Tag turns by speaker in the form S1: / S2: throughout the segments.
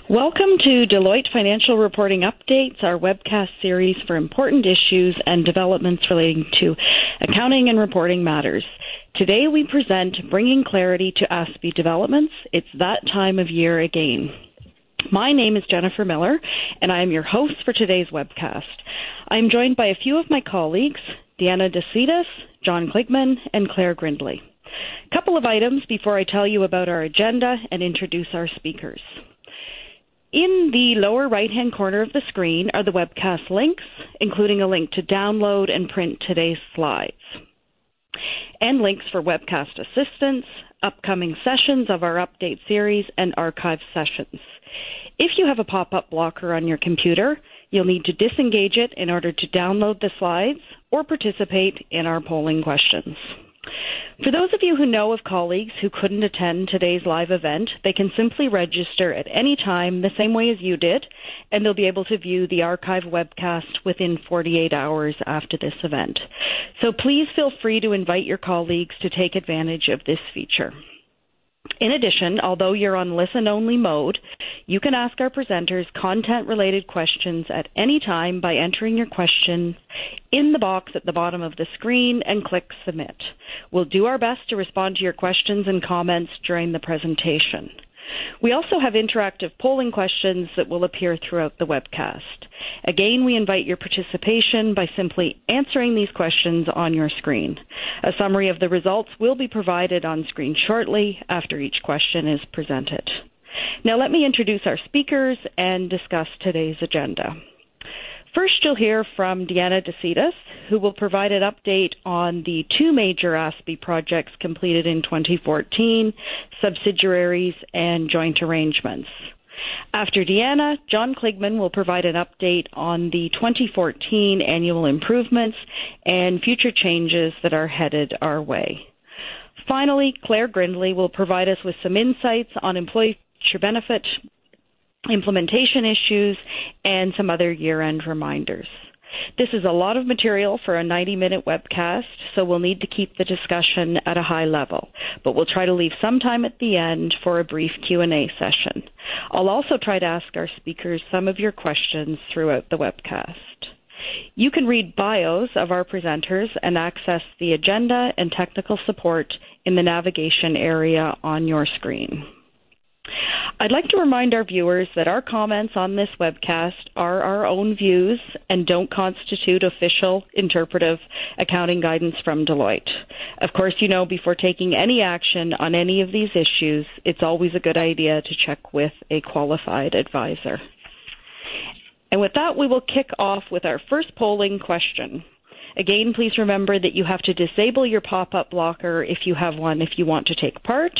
S1: Welcome to Deloitte Financial Reporting Updates, our webcast series for important issues and developments relating to accounting and reporting matters. Today we present Bringing Clarity to ASPE Developments. It's that time of year again. My name is Jennifer Millar, and I am your host for today's webcast. I am joined by a few of my colleagues, Diana De Acetis, Jon Kligman, and Clair Grindley. A couple of items before I tell you about our agenda and introduce our speakers. In the lower right-hand corner of the screen are the webcast links, including a link to download and print today's slides, and links for webcast assistance, upcoming sessions of our update series, and archive sessions. If you have a pop-up blocker on your computer, you'll need to disengage it in order to download the slides or participate in our polling questions. For those of you who know of colleagues who couldn't attend today's live event, they can simply register at any time the same way as you did, and they'll be able to view the archive webcast within 48 hours after this event. So please feel free to invite your colleagues to take advantage of this feature. In addition, although you're on listen-only mode, you can ask our presenters content-related questions at any time by entering your questions in the box at the bottom of the screen and click Submit. We'll do our best to respond to your questions and comments during the presentation. We also have interactive polling questions that will appear throughout the webcast. Again, we invite your participation by simply answering these questions on your screen. A summary of the results will be provided on screen shortly after each question is presented. Now let me introduce our speakers and discuss today's agenda. First, you'll hear from Diana De Acetis, who will provide an update on the two major ASPE projects completed in 2014, Subsidiaries and Joint Arrangements. After Diana, Jon Kligman will provide an update on the 2014 annual improvements and future changes that are headed our way. Finally, Clair Grindley will provide us with some insights on employee benefit implementation issues, and some other year-end reminders. This is a lot of material for a 90-minute webcast, so we'll need to keep the discussion at a high level, but we'll try to leave some time at the end for a brief Q&A session. I'll also try to ask our speakers some of your questions throughout the webcast. You can read bios of our presenters and access the agenda and technical support in the navigation area on your screen. I'd like to remind our viewers that our comments on this webcast are our own views and don't constitute official interpretive accounting guidance from Deloitte. Of course, you know, before taking any action on any of these issues, it's always a good idea to check with a qualified advisor. And with that, we will kick off with our first polling question. Again, please remember that you have to disable your pop-up blocker if you have one if you want to take part.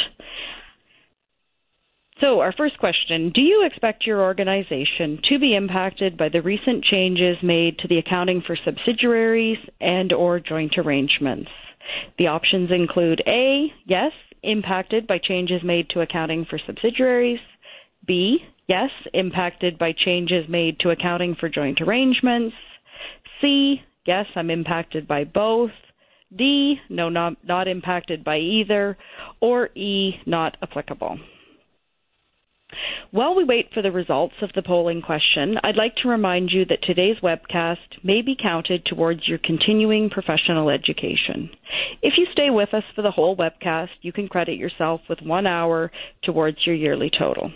S1: So our first question, do you expect your organization to be impacted by the recent changes made to the accounting for subsidiaries and or joint arrangements? The options include A, yes, impacted by changes made to accounting for subsidiaries. B, yes, impacted by changes made to accounting for joint arrangements. C, yes, I'm impacted by both. D, no, not impacted by either. Or E, not applicable. While we wait for the results of the polling question, I'd like to remind you that today's webcast may be counted towards your continuing professional education. If you stay with us for the whole webcast, you can credit yourself with 1 hour towards your yearly total.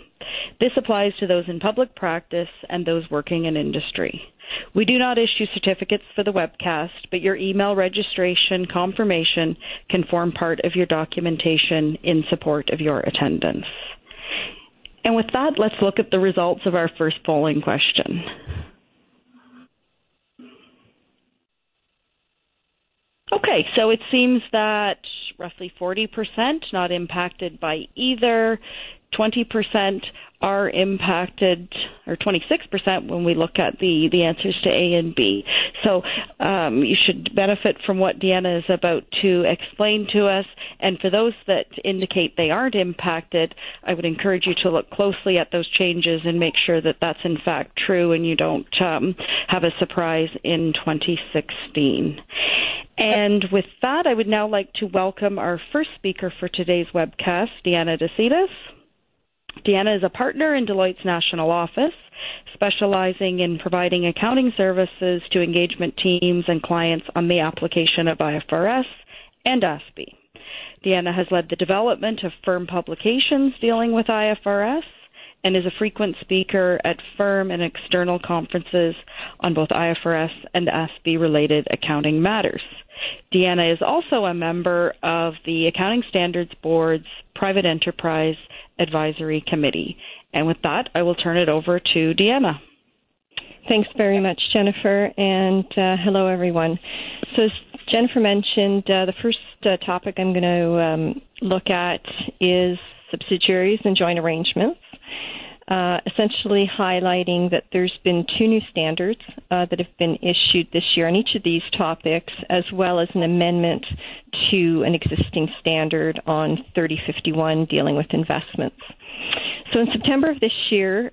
S1: This applies to those in public practice and those working in industry. We do not issue certificates for the webcast, but your email registration confirmation can form part of your documentation in support of your attendance. And with that, let's look at the results of our first polling question. Okay, so it seems that roughly 40% not impacted by either, 20% are impacted, or 26% when we look at the answers to A and B. So you should benefit from what Diana is about to explain to us. And for those that indicate they aren't impacted, I would encourage you to look closely at those changes and make sure that that's in fact true and you don't have a surprise in 2016. And with that, I would now like to welcome our first speaker for today's webcast, Diana De Acetis. Diana is a partner in Deloitte's national office, specializing in providing accounting services to engagement teams and clients on the application of IFRS and ASPE. Diana has led the development of firm publications dealing with IFRS and is a frequent speaker at firm and external conferences on both IFRS and ASPE-related accounting matters. Diana is also a member of the Accounting Standards Board's Private Enterprise Advisory Committee. And with that, I will turn it over to Diana.
S2: Thanks very much, Jennifer, and hello, everyone. So as Jennifer mentioned, the first topic I'm going to look at is subsidiaries and joint arrangements, essentially highlighting that there's been two new standards that have been issued this year on each of these topics, as well as an amendment to an existing standard on 3051 dealing with investments. So in September of this year,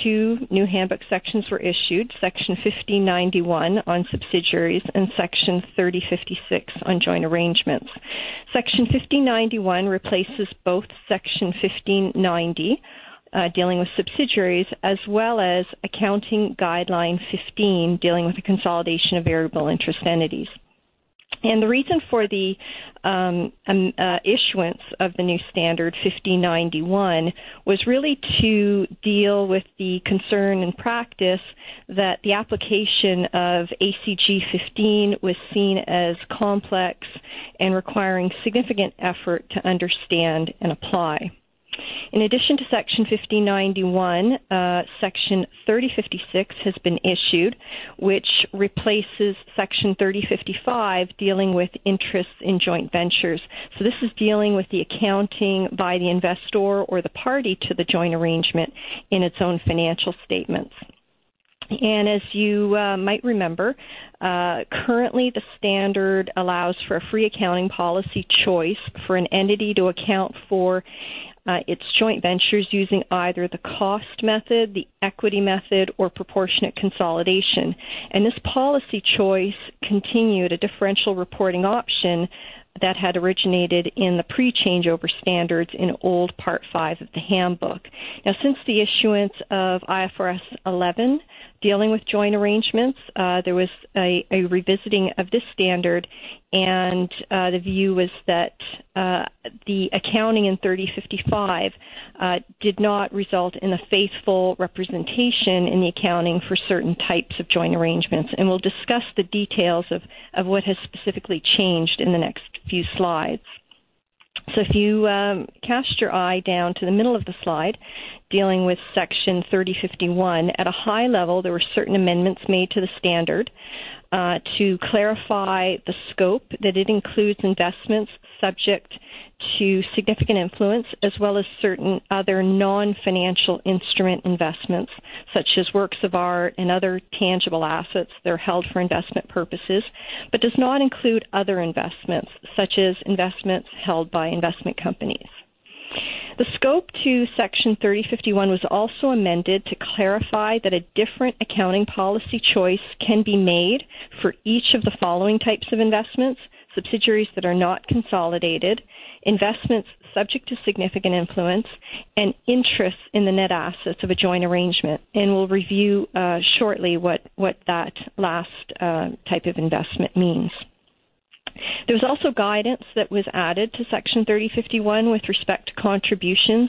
S2: two new handbook sections were issued, Section 1591 on subsidiaries and Section 3056 on joint arrangements. Section 1591 replaces both Section 1590, dealing with subsidiaries, as well as Accounting Guideline 15, dealing with the consolidation of variable interest entities. And the reason for the issuance of the new standard 1591 was really to deal with the concern in practice that the application of ACG 15 was seen as complex and requiring significant effort to understand and apply. In addition to Section 1591, Section 3056 has been issued, which replaces Section 3055 dealing with interests in joint ventures. So this is dealing with the accounting by the investor or the party to the joint arrangement in its own financial statements. And as you might remember, currently the standard allows for a free accounting policy choice for an entity to account for its joint ventures using either the cost method, the equity method, or proportionate consolidation. And this policy choice continued a differential reporting option that had originated in the pre-changeover standards in old Part 5 of the handbook. Now, since the issuance of IFRS 11 dealing with joint arrangements, there was a revisiting of this standard, and the view was that the accounting in 3055 did not result in a faithful representation in the accounting for certain types of joint arrangements. And we'll discuss the details of what has specifically changed in the next few slides. So if you cast your eye down to the middle of the slide, dealing with Section 3051, at a high level there were certain amendments made to the standard to clarify the scope, that it includes investments subject to significant influence, as well as certain other non-financial instrument investments, such as works of art and other tangible assets that are held for investment purposes, but does not include other investments, such as investments held by investment companies. The scope to Section 3051 was also amended to clarify that a different accounting policy choice can be made for each of the following types of investments: subsidiaries that are not consolidated, investments subject to significant influence, and interests in the net assets of a joint arrangement. And we'll review shortly what that last type of investment means. There was also guidance that was added to Section 3051 with respect to contributions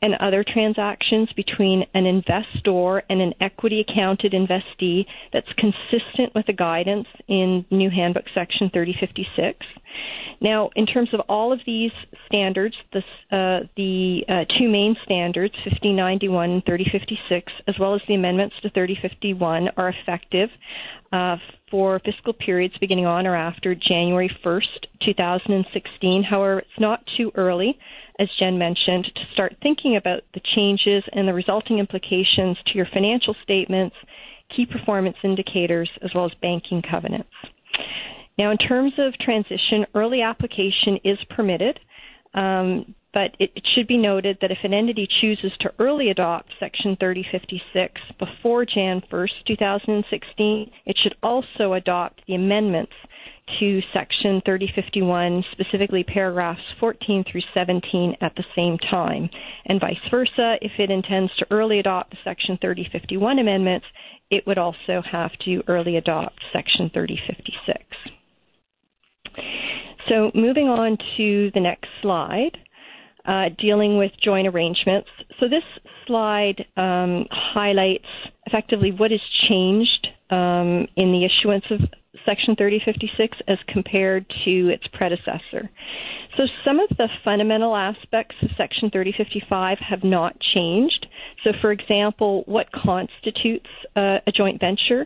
S2: and other transactions between an investor and an equity-accounted investee that's consistent with the guidance in New Handbook Section 3056. Now, in terms of all of these standards, the two main standards, 1591 and 3056, as well as the amendments to 3051, are effective for fiscal periods beginning on or after January 1st, 2016. However, it's not too early, as Jen mentioned, to start thinking about the changes and the resulting implications to your financial statements, key performance indicators, as well as banking covenants. Now, in terms of transition, early application is permitted, but it should be noted that if an entity chooses to early adopt Section 3056 before Jan 1st, 2016, it should also adopt the amendments to Section 3051, specifically paragraphs 14 through 17 at the same time, and vice versa. If it intends to early adopt the Section 3051 amendments, it would also have to early adopt Section 3056. So moving on to the next slide, dealing with joint arrangements. So this slide highlights effectively what has changed in the issuance of Section 3056 as compared to its predecessor. So some of the fundamental aspects of Section 3055 have not changed. So for example, what constitutes a joint venture?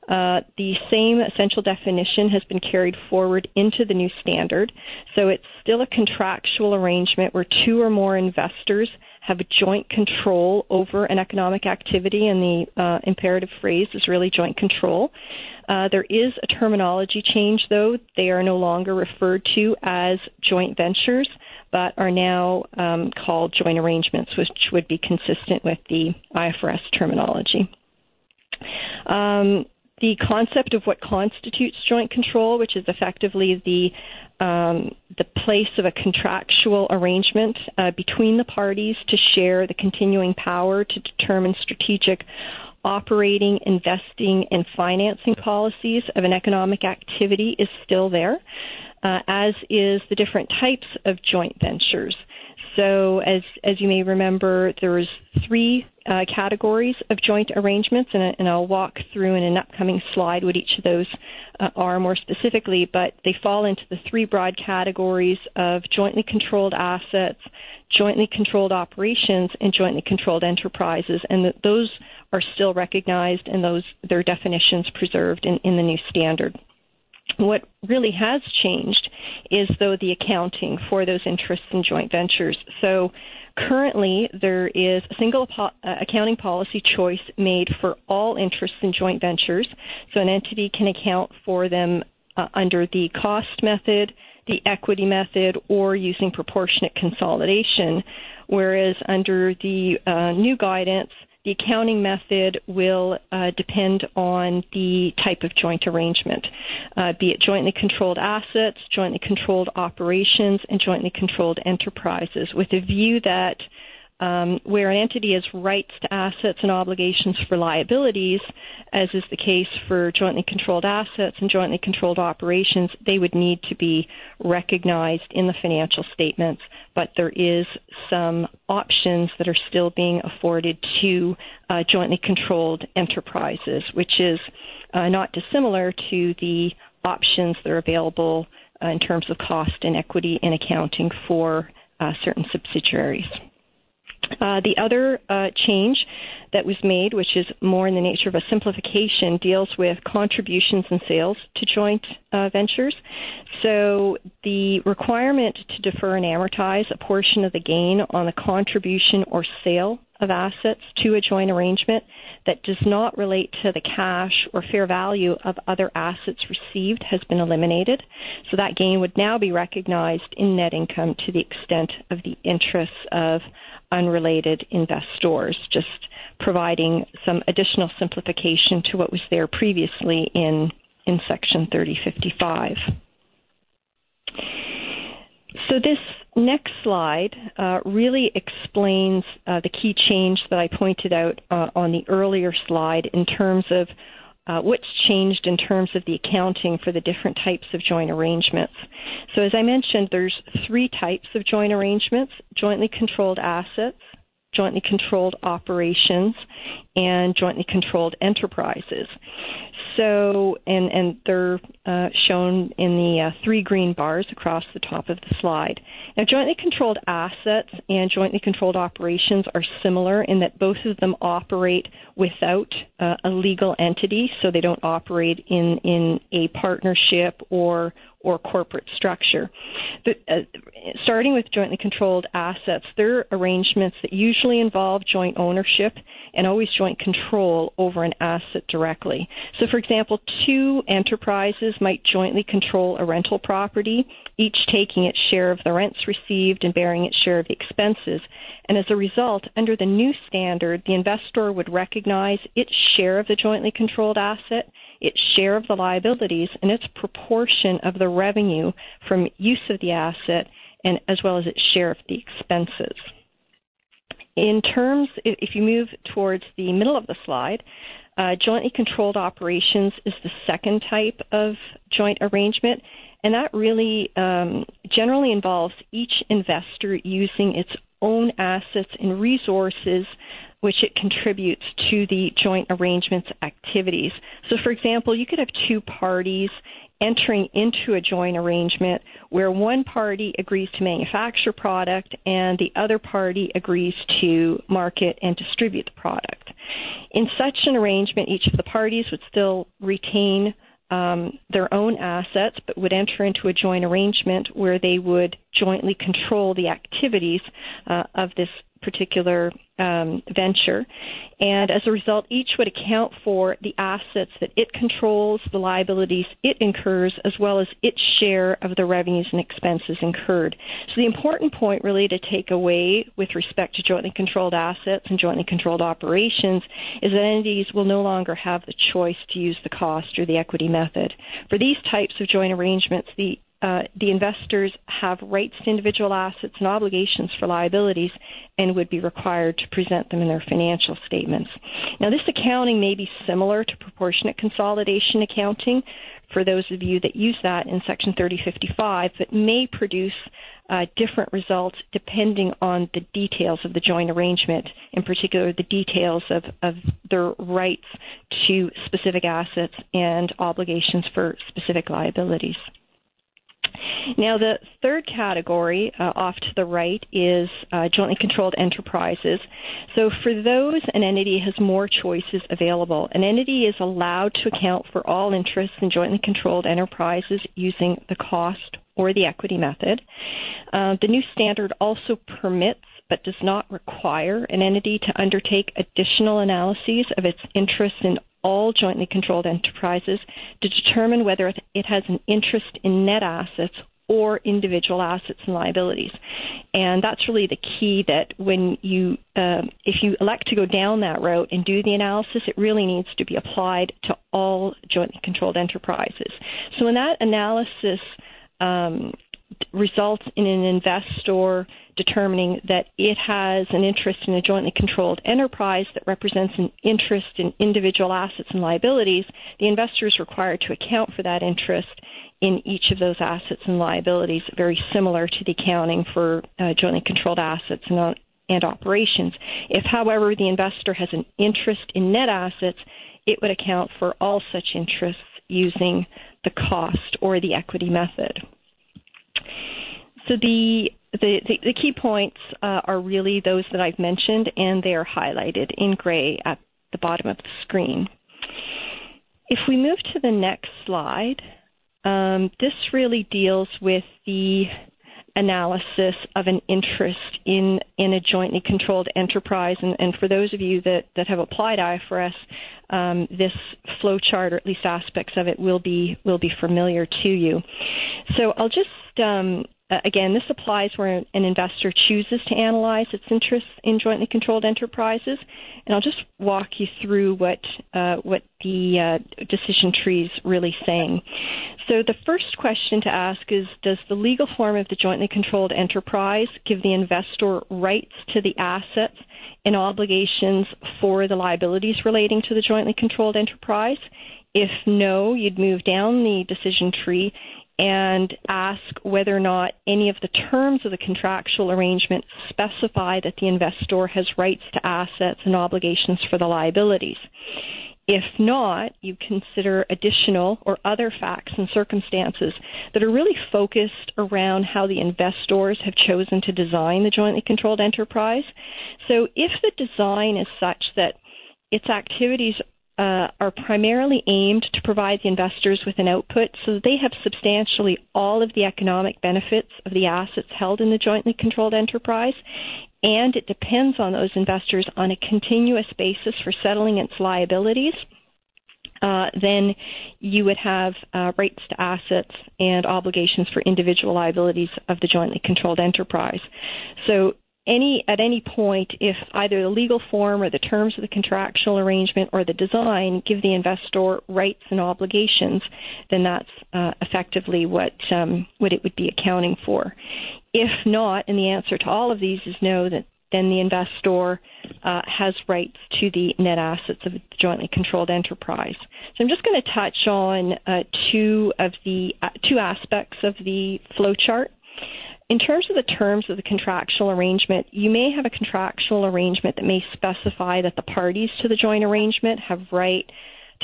S2: The same essential definition has been carried forward into the new standard. So it's still a contractual arrangement where two or more investors have joint control over an economic activity, and the imperative phrase is really joint control. There is a terminology change, though. They are no longer referred to as joint ventures, but are now called joint arrangements, which would be consistent with the IFRS terminology. The concept of what constitutes joint control, which is effectively the place of a contractual arrangement between the parties to share the continuing power to determine strategic operating, investing, and financing policies of an economic activity, is still there, as is the different types of joint ventures. So as you may remember, there was three categories of joint arrangements, and I'll walk through in an upcoming slide what each of those are more specifically, but they fall into the three broad categories of jointly controlled assets, jointly controlled operations, and jointly controlled enterprises, and those are still recognized and their definitions preserved in the new standard. What really has changed is, though, the accounting for those interests in joint ventures. So currently, there is a single accounting policy choice made for all interests in joint ventures. So an entity can account for them under the cost method, the equity method, or using proportionate consolidation, whereas under the new guidance, the accounting method will depend on the type of joint arrangement, be it jointly controlled assets, jointly controlled operations, and jointly controlled enterprises, with a view that where an entity has rights to assets and obligations for liabilities, as is the case for jointly controlled assets and jointly controlled operations, they would need to be recognized in the financial statements. But there is some options that are still being afforded to jointly controlled enterprises, which is not dissimilar to the options that are available in terms of cost and equity in accounting for certain subsidiaries. The other change that was made, which is more in the nature of a simplification, deals with contributions and sales to joint ventures. So the requirement to defer and amortize a portion of the gain on the contribution or sale of assets to a joint arrangement that does not relate to the cash or fair value of other assets received has been eliminated. So that gain would now be recognized in net income to the extent of the interests of unrelated investors, just providing some additional simplification to what was there previously in Section 3055. So this next slide really explains the key change that I pointed out on the earlier slide in terms of what's changed in terms of the accounting for the different types of joint arrangements. So as I mentioned, there's three types of joint arrangements: jointly controlled assets, jointly controlled operations, and jointly controlled enterprises. So, and they're shown in the three green bars across the top of the slide. Now, jointly controlled assets and jointly controlled operations are similar in that both of them operate without a legal entity, so they don't operate in a partnership or corporate structure. But, starting with jointly controlled assets, they're arrangements that usually involve joint ownership and always joint control over an asset directly. So, for example, two enterprises might jointly control a rental property, each taking its share of the rents received and bearing its share of the expenses. And as a result, under the new standard, the investor would recognize its share of the jointly controlled asset its share of the liabilities, and its proportion of the revenue from use of the asset, and as well as its share of the expenses. In terms, if you move towards the middle of the slide, jointly controlled operations is the second type of joint arrangement, and that really generally involves each investor using its own assets and resources which it contributes to the joint arrangement's activities. So, for example, you could have two parties entering into a joint arrangement where one party agrees to manufacture product and the other party agrees to market and distribute the product. In such an arrangement, each of the parties would still retain their own assets, but would enter into a joint arrangement where they would jointly control the activities of this particular venture. And as a result, each would account for the assets that it controls, the liabilities it incurs, as well as its share of the revenues and expenses incurred. So the important point really to take away with respect to jointly controlled assets and jointly controlled operations is that entities will no longer have the choice to use the cost or the equity method. For these types of joint arrangements, the investors have rights to individual assets and obligations for liabilities and would be required to present them in their financial statements. Now, this accounting may be similar to proportionate consolidation accounting for those of you that use that in Section 3055, but may produce different results depending on the details of the joint arrangement, in particular the details of their rights to specific assets and obligations for specific liabilities. Now, the third category off to the right is jointly controlled enterprises. So for those, an entity has more choices available. An entity is allowed to account for all interests in jointly controlled enterprises using the cost or the equity method. The new standard also permits but does not require an entity to undertake additional analyses of its interest in all jointly controlled enterprises to determine whether it has an interest in net assets or individual assets and liabilities. And that's really the key, that when you, if you elect to go down that route and do the analysis, it really needs to be applied to all jointly controlled enterprises. So when that analysis results in an investor determining that it has an interest in a jointly controlled enterprise that represents an interest in individual assets and liabilities, the investor is required to account for that interest in each of those assets and liabilities, very similar to the accounting for jointly controlled assets and operations. If, however, the investor has an interest in net assets, it would account for all such interests using the cost or the equity method. So the key points are really those that I've mentioned, and they are highlighted in gray at the bottom of the screen. If we move to the next slide, this really deals with the analysis of an interest in a jointly controlled enterprise. And for those of you that have applied IFRS, this flow chart, or at least aspects of it, will be familiar to you. So I'll just again, this applies where an investor chooses to analyze its interests in jointly controlled enterprises, and I'll just walk you through what the decision tree is really saying. So the first question to ask is, does the legal form of the jointly controlled enterprise give the investor rights to the assets and obligations for the liabilities relating to the jointly controlled enterprise? If no, you'd move down the decision tree and ask whether or not any of the terms of the contractual arrangement specify that the investor has rights to assets and obligations for the liabilities. If not, you consider additional or other facts and circumstances that are really focused around how the investors have chosen to design the jointly controlled enterprise. So if the design is such that its activities are primarily aimed to provide the investors with an output so that they have substantially all of the economic benefits of the assets held in the jointly controlled enterprise, and it depends on those investors on a continuous basis for settling its liabilities, then you would have rights to assets and obligations for individual liabilities of the jointly controlled enterprise. So at any point, if either the legal form or the terms of the contractual arrangement or the design give the investor rights and obligations, then that's effectively what it would be accounting for. If not, and the answer to all of these is no, then the investor has rights to the net assets of the jointly controlled enterprise. So I'm just going to touch on two aspects of the flowchart. In terms of the terms of the contractual arrangement, you may have a contractual arrangement that may specify that the parties to the joint arrangement have right,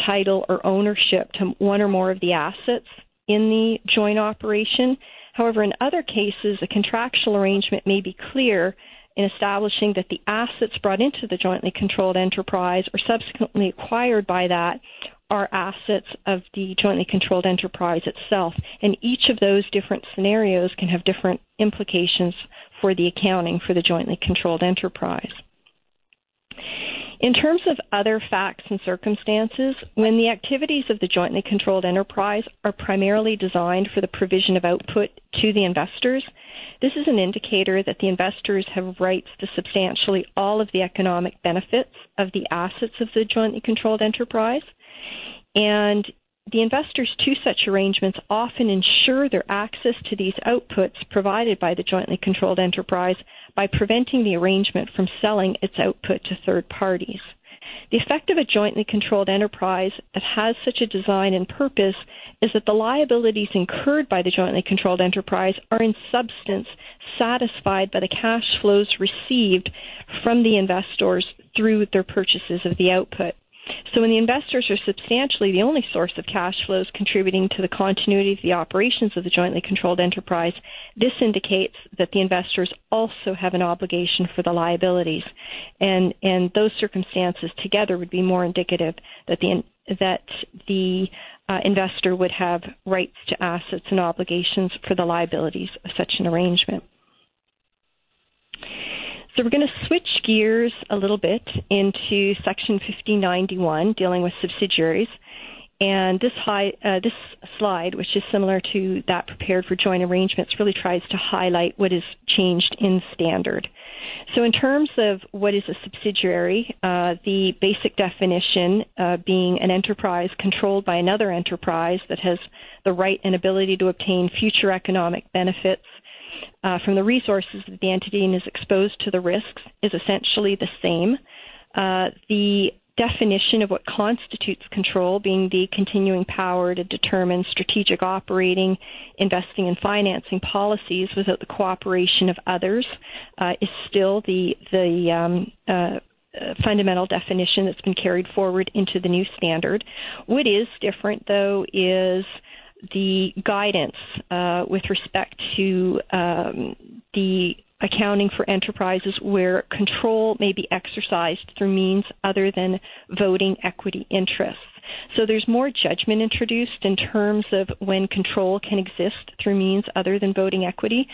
S2: title, or ownership to one or more of the assets in the joint operation. However, in other cases, a contractual arrangement may be clear in establishing that the assets brought into the jointly controlled enterprise or subsequently acquired by that are assets of the jointly controlled enterprise itself. And each of those different scenarios can have different implications for the accounting for the jointly controlled enterprise. In terms of other facts and circumstances, when the activities of the jointly controlled enterprise are primarily designed for the provision of output to the investors, this is an indicator that the investors have rights to substantially all of the economic benefits of the assets of the jointly controlled enterprise. And the investors to such arrangements often ensure their access to these outputs provided by the jointly controlled enterprise by preventing the arrangement from selling its output to third parties. The effect of a jointly controlled enterprise that has such a design and purpose is that the liabilities incurred by the jointly controlled enterprise are in substance satisfied by the cash flows received from the investors through their purchases of the output. So when the investors are substantially the only source of cash flows contributing to the continuity of the operations of the jointly controlled enterprise, this indicates that the investors also have an obligation for the liabilities. And those circumstances together would be more indicative that the investor would have rights to assets and obligations for the liabilities of such an arrangement. So we're going to switch gears a little bit into Section 1591, dealing with subsidiaries. And this slide, which is similar to that prepared for joint arrangements, really tries to highlight what is changed in standard. So in terms of what is a subsidiary, the basic definition being an enterprise controlled by another enterprise that has the right and ability to obtain future economic benefits from the resources of the entity and is exposed to the risks is essentially the same. The definition of what constitutes control, being the continuing power to determine strategic operating, investing, and financing policies without the cooperation of others, is still the fundamental definition that's been carried forward into the new standard. What is different, though, is the guidance with respect to the accounting for enterprises where control may be exercised through means other than voting equity interests. So there's more judgment introduced in terms of when control can exist through means other than voting equity,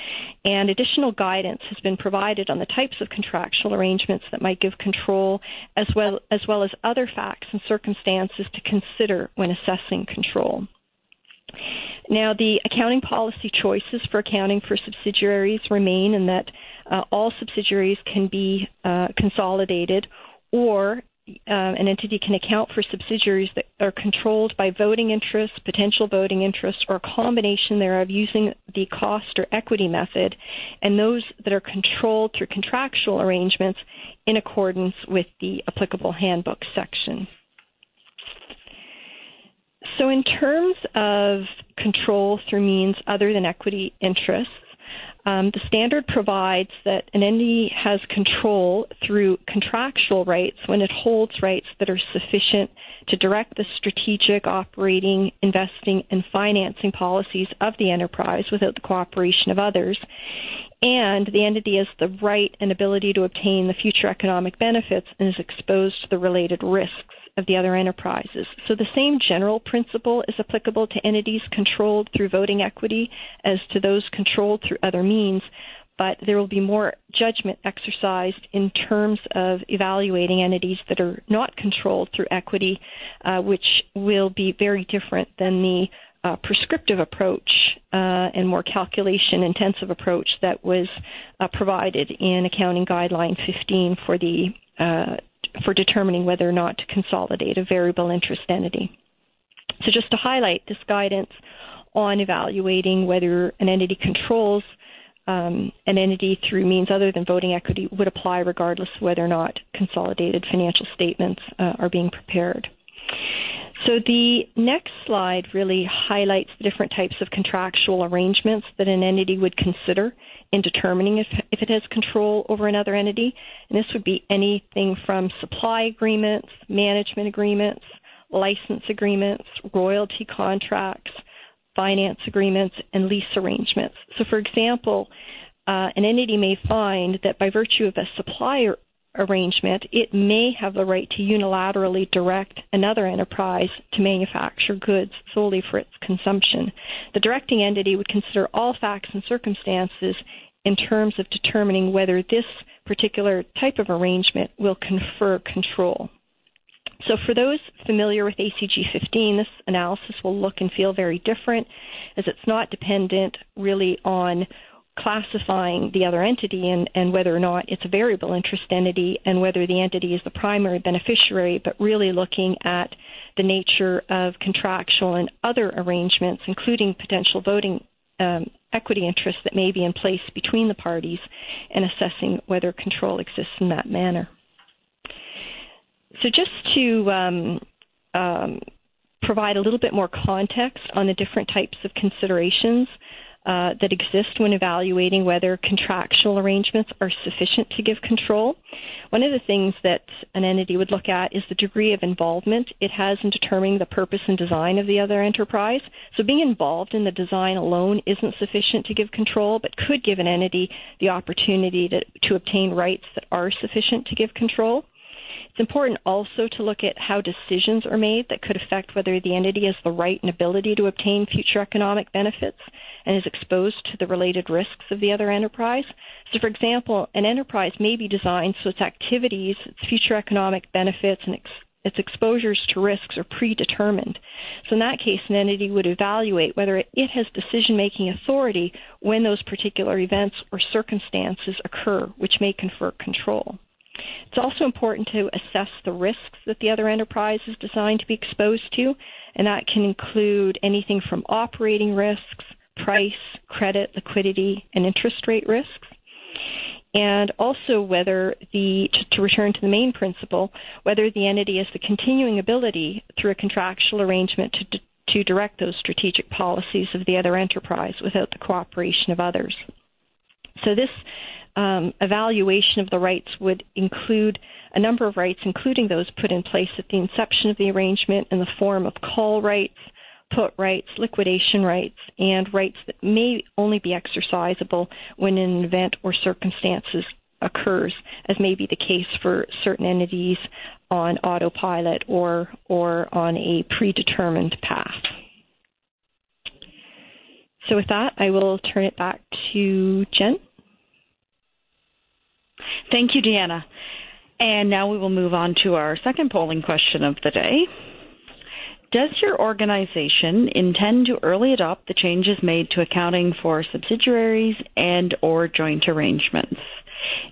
S2: and additional guidance has been provided on the types of contractual arrangements that might give control, as well as other facts and circumstances to consider when assessing control. Now, the accounting policy choices for accounting for subsidiaries remain in that all subsidiaries can be consolidated, or an entity can account for subsidiaries that are controlled by voting interests, potential voting interests, or a combination thereof using the cost or equity method, and those that are controlled through contractual arrangements in accordance with the applicable handbook section. So in terms of control through means other than equity interests, the standard provides that an entity has control through contractual rights when it holds rights that are sufficient to direct the strategic, operating, investing, and financing policies of the enterprise without the cooperation of others. And the entity has the right and ability to obtain the future economic benefits and is exposed to the related risks of the other enterprises. So the same general principle is applicable to entities controlled through voting equity as to those controlled through other means, but there will be more judgment exercised in terms of evaluating entities that are not controlled through equity, which will be very different than the prescriptive approach and more calculation-intensive approach that was provided in Accounting Guideline 15 for determining whether or not to consolidate a variable interest entity. So just to highlight this guidance on evaluating whether an entity controls an entity through means other than voting equity would apply regardless of whether or not consolidated financial statements are being prepared. So the next slide really highlights the different types of contractual arrangements that an entity would consider in determining if it has control over another entity. And this would be anything from supply agreements, management agreements, license agreements, royalty contracts, finance agreements, and lease arrangements. So for example, an entity may find that by virtue of a supplier arrangement, it may have the right to unilaterally direct another enterprise to manufacture goods solely for its consumption. The directing entity would consider all facts and circumstances in terms of determining whether this particular type of arrangement will confer control. So for those familiar with ACG 15, this analysis will look and feel very different, as it's not dependent really on classifying the other entity and whether or not it's a variable interest entity and whether the entity is the primary beneficiary, but really looking at the nature of contractual and other arrangements, including potential voting equity interests that may be in place between the parties, and assessing whether control exists in that manner. So just to provide a little bit more context on the different types of considerations that exist when evaluating whether contractual arrangements are sufficient to give control. One of the things that an entity would look at is the degree of involvement it has in determining the purpose and design of the other enterprise. So being involved in the design alone isn't sufficient to give control, but could give an entity the opportunity to obtain rights that are sufficient to give control. It's important also to look at how decisions are made that could affect whether the entity has the right and ability to obtain future economic benefits and is exposed to the related risks of the other enterprise. So, for example, an enterprise may be designed so its activities, its future economic benefits, and its exposures to risks are predetermined. So in that case, an entity would evaluate whether it has decision-making authority when those particular events or circumstances occur, which may confer control. It's also important to assess the risks that the other enterprise is designed to be exposed to, and that can include anything from operating risks, price, credit, liquidity, and interest rate risks. And also whether to return to the main principle, whether the entity has the continuing ability through a contractual arrangement to direct those strategic policies of the other enterprise without the cooperation of others. So this evaluation of the rights would include a number of rights, including those put in place at the inception of the arrangement in the form of call rights, put rights, liquidation rights, and rights that may only be exercisable when an event or circumstances occurs, as may be the case for certain entities on autopilot or on a predetermined path. So with that, I will turn it back to Jen.
S1: Thank you, Deanna. And now we will move on to our second polling question of the day. Does your organization intend to early adopt the changes made to accounting for subsidiaries and or joint arrangements?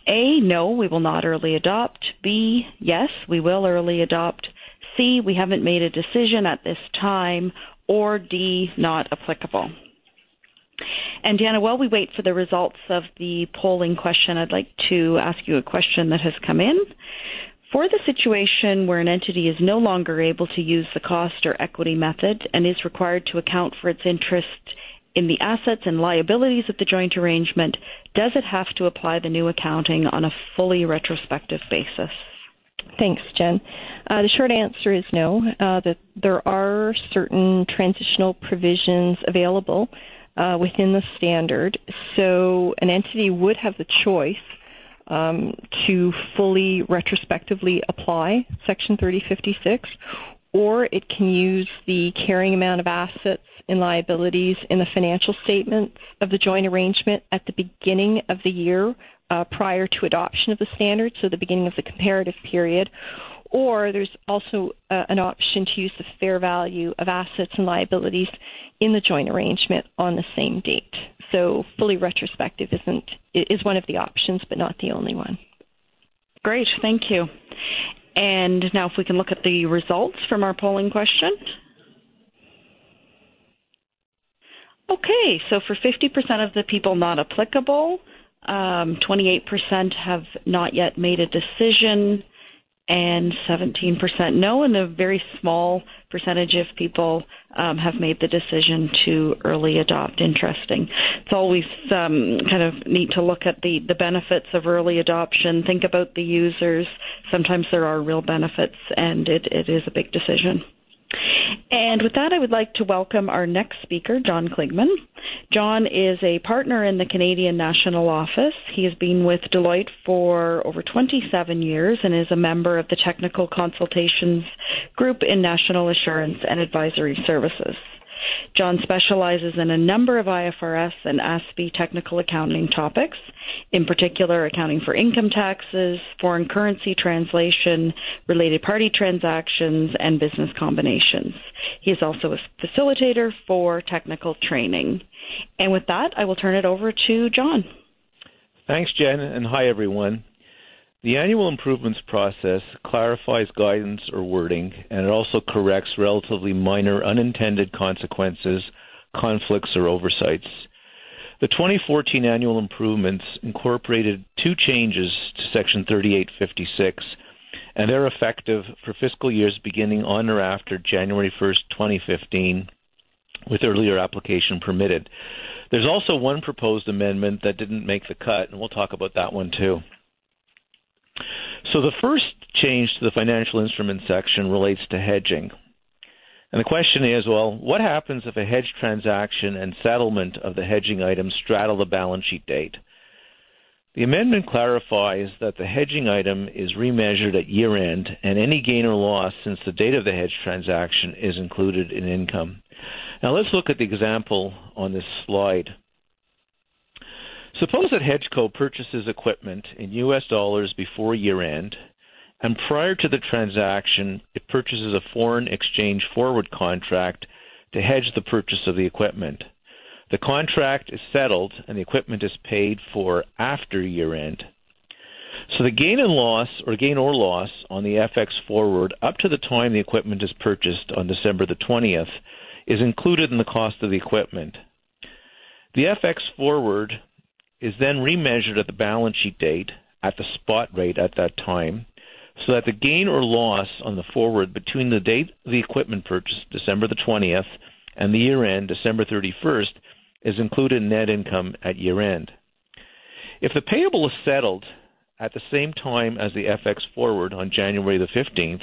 S1: A, no, we will not early adopt. B, yes, we will early adopt. C, we haven't made a decision at this time. Or D, not applicable. And Deanna, while we wait for the results of the polling question, I'd like to ask you a question that has come in. For the situation where an entity is no longer able to use the cost or equity method and is required to account for its interest in the assets and liabilities of the joint arrangement, does it have to apply the new accounting on a fully retrospective basis?
S2: Thanks, Jen. The short answer is no, that there are certain transitional provisions available within the standard. So an entity would have the choice to fully retrospectively apply Section 3056, or it can use the carrying amount of assets and liabilities in the financial statements of the joint arrangement at the beginning of the year prior to adoption of the standard, so the beginning of the comparative period, or there's also an option to use the fair value of assets and liabilities in the joint arrangement on the same date. So fully retrospective is one of the options, but not the only one.
S1: Great, thank you. And now if we can look at the results from our polling question. Okay, so for 50% of the people not applicable, 28% have not yet made a decision, and 17% no, and a very small percentage of people have made the decision to early adopt. Interesting. It's always kind of neat to look at the benefits of early adoption, think about the users. Sometimes there are real benefits, and it is a big decision. And with that, I would like to welcome our next speaker, Jon Kligman. Jon is a partner in the Canadian National Office. He has been with Deloitte for over 27 years and is a member of the Technical Consultations Group in National Assurance and Advisory Services. Jon specializes in a number of IFRS and ASPE technical accounting topics, in particular accounting for income taxes, foreign currency translation, related party transactions, and business combinations. He is also a facilitator for technical training. And with that, I will turn it over to Jon.
S3: Thanks, Jen, and hi, everyone. The annual improvements process clarifies guidance or wording, and it also corrects relatively minor unintended consequences, conflicts, or oversights. The 2014 annual improvements incorporated two changes to Section 3856, and they're effective for fiscal years beginning on or after January 1st, 2015, with earlier application permitted. There's also one proposed amendment that didn't make the cut, and we'll talk about that one too. So the first change to the financial instrument section relates to hedging. And the question is, well, what happens if a hedge transaction and settlement of the hedging item straddle the balance sheet date? The amendment clarifies that the hedging item is remeasured at year-end, and any gain or loss since the date of the hedge transaction is included in income. Now let's look at the example on this slide. Suppose that HedgeCo purchases equipment in U.S. dollars before year-end, and prior to the transaction, it purchases a foreign exchange forward contract to hedge the purchase of the equipment. The contract is settled, and the equipment is paid for after year-end. So the gain or loss on the FX forward up to the time the equipment is purchased on December the 20th is included in the cost of the equipment. The FX forward is then remeasured at the balance sheet date at the spot rate at that time, so that the gain or loss on the forward between the date of the equipment purchase, December the 20th, and the year-end, December 31st, is included in net income at year-end. If the payable is settled at the same time as the FX forward on January the 15th,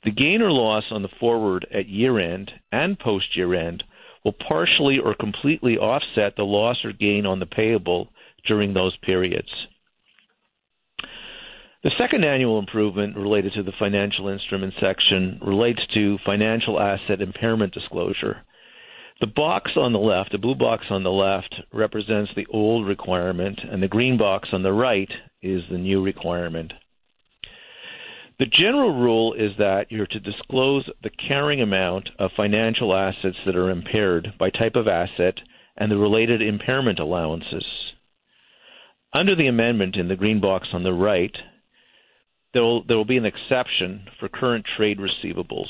S3: the gain or loss on the forward at year-end and post-year-end will partially or completely offset the loss or gain on the payable during those periods. The second annual improvement related to the financial instrument section relates to financial asset impairment disclosure. The box on the left, the blue box on the left, represents the old requirement, and the green box on the right is the new requirement. The general rule is that you're to disclose the carrying amount of financial assets that are impaired by type of asset and the related impairment allowances. Under the amendment in the green box on the right, there will be an exception for current trade receivables.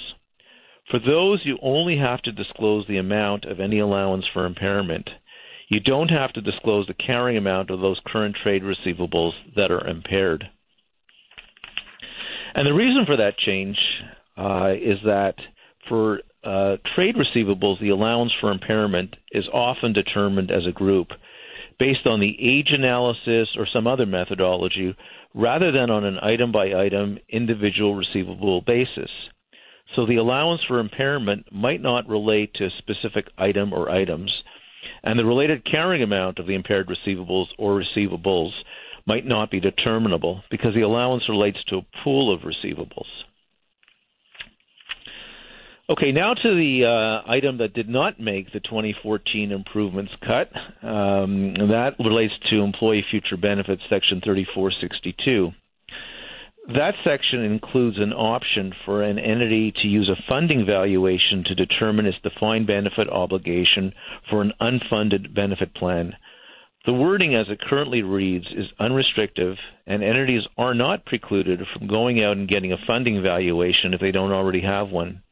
S3: For those, you only have to disclose the amount of any allowance for impairment. You don't have to disclose the carrying amount of those current trade receivables that are impaired. And the reason for that change is that for trade receivables, the allowance for impairment is often determined as a group based on the age analysis or some other methodology rather than on an item-by-item individual receivable basis. So the allowance for impairment might not relate to a specific item or items, and the related carrying amount of the impaired receivables or receivables might not be determinable because the allowance relates to a pool of receivables. Okay, now to the item that did not make the 2014 improvements cut. That relates to Employee Future Benefits, Section 3462. That section includes an option for an entity to use a funding valuation to determine its defined benefit obligation for an unfunded benefit plan. The wording as it currently reads is unrestrictive, and entities are not precluded from going out and getting a funding valuation if they don't already have one.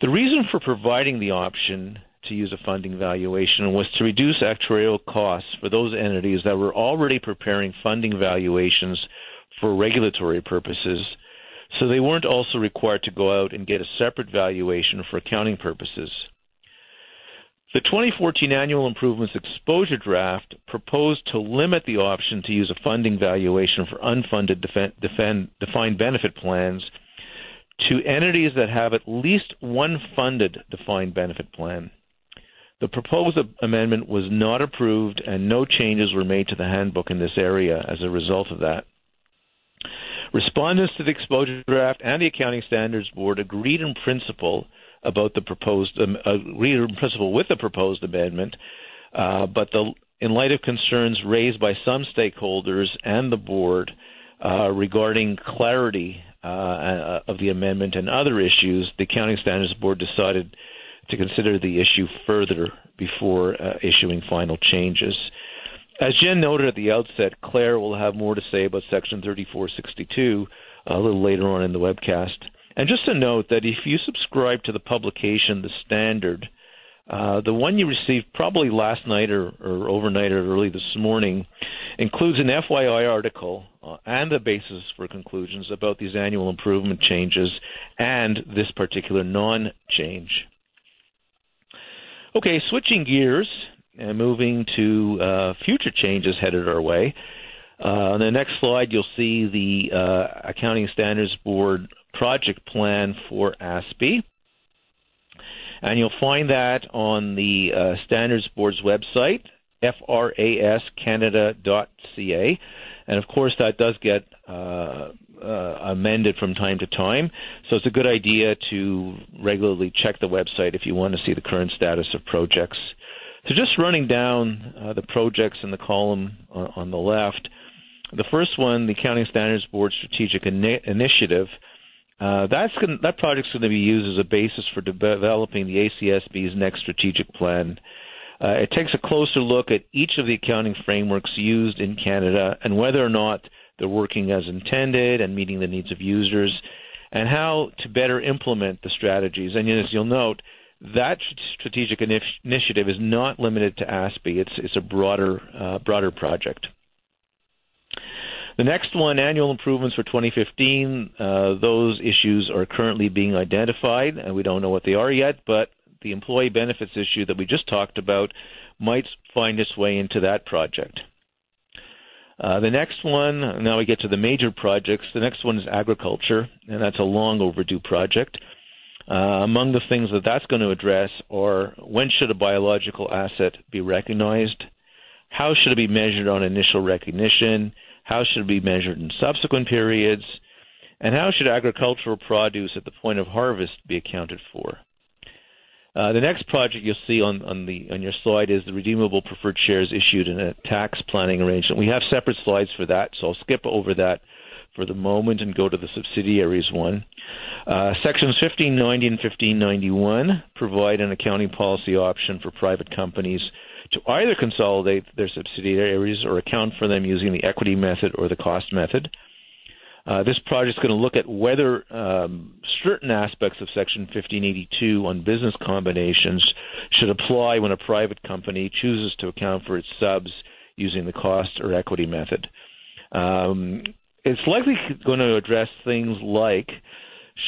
S3: The reason for providing the option to use a funding valuation was to reduce actuarial costs for those entities that were already preparing funding valuations for regulatory purposes, so they weren't also required to go out and get a separate valuation for accounting purposes. The 2014 Annual Improvements Exposure Draft proposed to limit the option to use a funding valuation for unfunded defined benefit plans to entities that have at least one funded defined benefit plan. The proposed amendment was not approved, and no changes were made to the handbook in this area as a result of that. Respondents to the exposure draft and the Accounting Standards Board agreed in principle about the proposed with the proposed amendment, but in light of concerns raised by some stakeholders and the board regarding clarity of the amendment and other issues, the Accounting Standards Board decided to consider the issue further before issuing final changes. As Jen noted at the outset, Claire will have more to say about Section 3462 a little later on in the webcast. And just to note that if you subscribe to the publication, The Standard, the one you received probably last night or overnight or early this morning, includes an FYI article and the basis for conclusions about these annual improvement changes and this particular non-change. Okay, switching gears and moving to future changes headed our way. On the next slide, you'll see the Accounting Standards Board project plan for ASPE. And you'll find that on the Standards Board's website, frascanada.ca. And of course, that does get amended from time to time. So it's a good idea to regularly check the website if you want to see the current status of projects. So just running down the projects in the column on the left, the first one, the Accounting Standards Board Strategic Initiative, that project's going to be used as a basis for developing the ACSB's next strategic plan. It takes a closer look at each of the accounting frameworks used in Canada and whether or not they're working as intended and meeting the needs of users, and how to better implement the strategies. And as you'll note, that strategic initiative is not limited to ASPE. It's a broader project. The next one, annual improvements for 2015, those issues are currently being identified, and we don't know what they are yet, but the employee benefits issue that we just talked about might find its way into that project. The next one, now we get to the major projects. The next one is agriculture, and that's a long overdue project. Among the things that that's going to address are when should a biological asset be recognized, how should it be measured on initial recognition, how should it be measured in subsequent periods, and how should agricultural produce at the point of harvest be accounted for. The next project you'll see on your slide is the redeemable preferred shares issued in a tax planning arrangement. We have separate slides for that, so I'll skip over that for the moment and go to the subsidiaries one. Sections 1590 and 1591 provide an accounting policy option for private companies to either consolidate their subsidiaries or account for them using the equity method or the cost method. This project is going to look at whether certain aspects of Section 1582 on business combinations should apply when a private company chooses to account for its subs using the cost or equity method. It's likely going to address things like,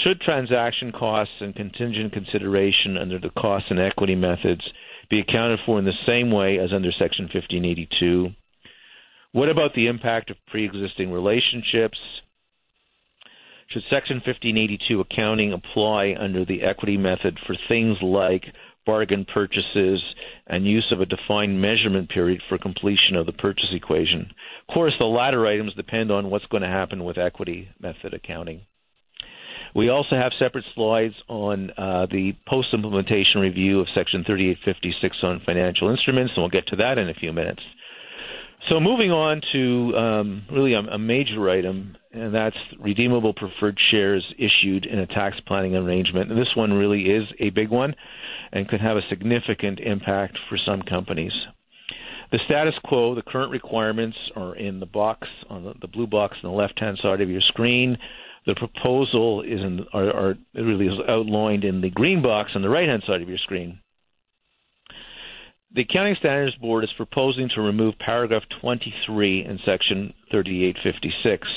S3: should transaction costs and contingent consideration under the cost and equity methods be accounted for in the same way as under Section 1582? What about the impact of pre-existing relationships? Should Section 1582 accounting apply under the equity method for things like bargain purchases and use of a defined measurement period for completion of the purchase equation? Of course, the latter items depend on what's going to happen with equity method accounting. We also have separate slides on the post-implementation review of Section 3856 on financial instruments, and we'll get to that in a few minutes. So moving on to really a major item, and that's redeemable preferred shares issued in a tax planning arrangement. And this one really is a big one and could have a significant impact for some companies. The status quo, the current requirements are in the box, on the blue box on the left-hand side of your screen. The proposal really is outlined in the green box on the right-hand side of your screen. The Accounting Standards Board is proposing to remove paragraph 23 in section 3856.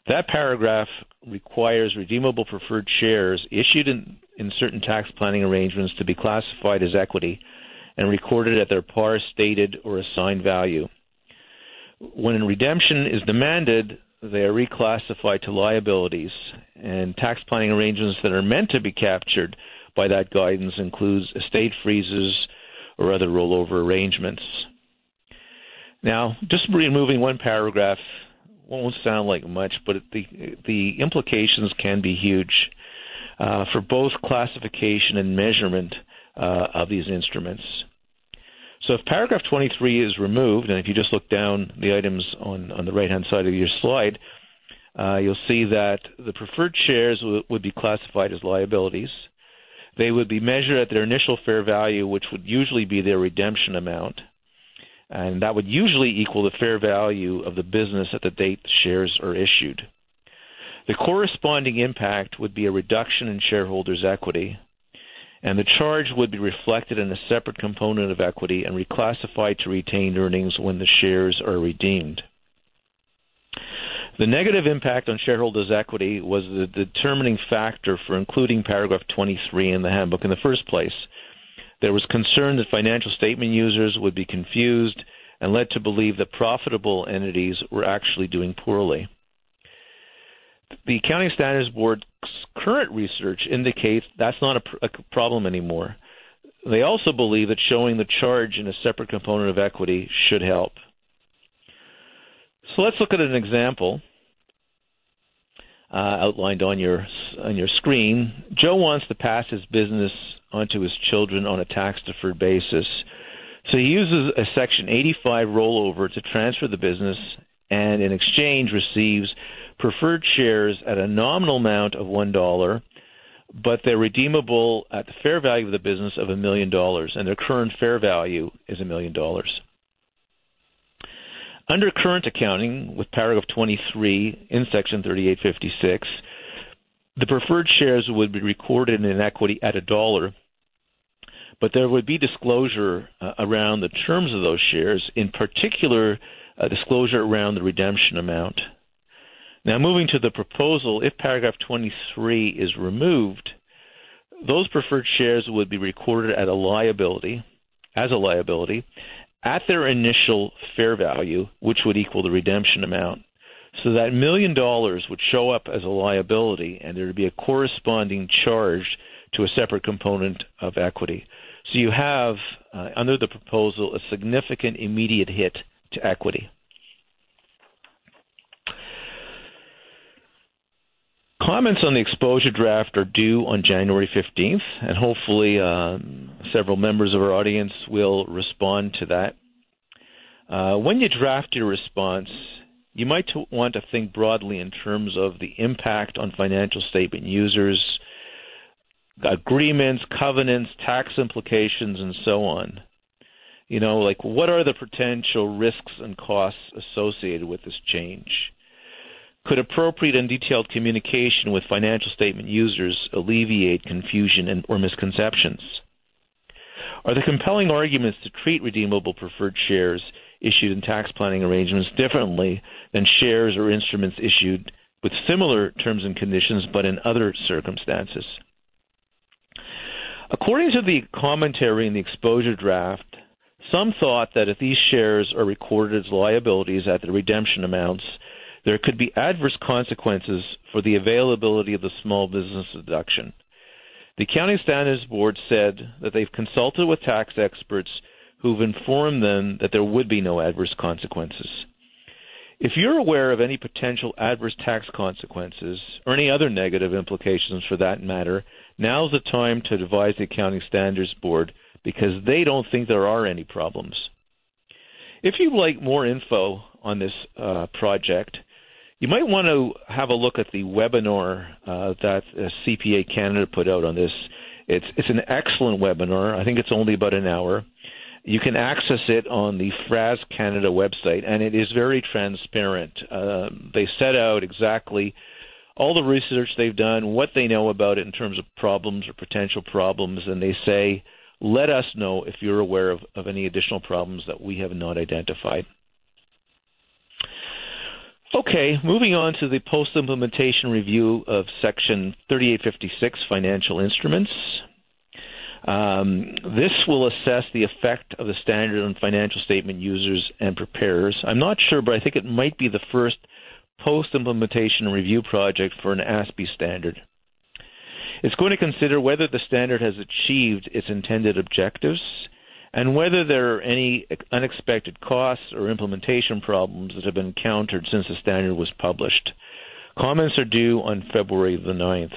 S3: That paragraph requires redeemable preferred shares issued in certain tax planning arrangements to be classified as equity and recorded at their par stated or assigned value. When redemption is demanded, they are reclassified to liabilities, and tax planning arrangements that are meant to be captured by that guidance includes estate freezes or other rollover arrangements. Now, just removing one paragraph won't sound like much, but the implications can be huge for both classification and measurement of these instruments. So if paragraph 23 is removed, and if you just look down the items on the right-hand side of your slide, you'll see that the preferred shares would be classified as liabilities. They would be measured at their initial fair value, which would usually be their redemption amount, and that would usually equal the fair value of the business at the date the shares are issued. The corresponding impact would be a reduction in shareholders' equity, and the charge would be reflected in a separate component of equity and reclassified to retained earnings when the shares are redeemed. The negative impact on shareholders' equity was the determining factor for including paragraph 23 in the handbook in the first place. There was concern that financial statement users would be confused and led to believe that profitable entities were actually doing poorly. The Accounting Standards Board's current research indicates that's not a problem anymore. They also believe that showing the charge in a separate component of equity should help. So let's look at an example outlined on your screen. Joe wants to pass his business onto his children on a tax-deferred basis. So he uses a Section 85 rollover to transfer the business and in exchange receives preferred shares at a nominal amount of $1, but they're redeemable at the fair value of the business of $1 million, and their current fair value is $1 million. Under current accounting, with paragraph 23 in section 3856, the preferred shares would be recorded in equity at $1, but there would be disclosure around the terms of those shares, in particular disclosure around the redemption amount. Now, moving to the proposal, if paragraph 23 is removed, those preferred shares would be recorded as a liability at their initial fair value, which would equal the redemption amount. So that $1 million would show up as a liability, and there would be a corresponding charge to a separate component of equity. So you have, under the proposal, a significant immediate hit to equity. Comments on the exposure draft are due on January 15th, and hopefully several members of our audience will respond to that. When you draft your response, you might want to think broadly in terms of the impact on financial statement users, agreements, covenants, tax implications, and so on. You know, like what are the potential risks and costs associated with this change? Could appropriate and detailed communication with financial statement users alleviate confusion or misconceptions? Are there compelling arguments to treat redeemable preferred shares issued in tax planning arrangements differently than shares or instruments issued with similar terms and conditions but in other circumstances? According to the commentary in the exposure draft, some thought that if these shares are recorded as liabilities at the redemption amounts, there could be adverse consequences for the availability of the small business deduction. The Accounting Standards Board said that they've consulted with tax experts who've informed them that there would be no adverse consequences. If you're aware of any potential adverse tax consequences, or any other negative implications for that matter, now's the time to advise the Accounting Standards Board, because they don't think there are any problems. If you'd like more info on this project, You might want to have a look at the webinar that CPA Canada put out on this. It's an excellent webinar. I think it's only about an hour. You can access it on the FRAS Canada website, and it is very transparent. They set out exactly all the research they've done, what they know about it in terms of problems or potential problems, and they say, let us know if you're aware of any additional problems that we have not identified. Okay, moving on to the post-implementation review of Section 3856, Financial Instruments. This will assess the effect of the standard on financial statement users and preparers. I'm not sure, but I think it might be the first post-implementation review project for an ASPE standard. It's going to consider whether the standard has achieved its intended objectives and whether there are any unexpected costs or implementation problems that have been encountered since the standard was published. Comments are due on February the 9th.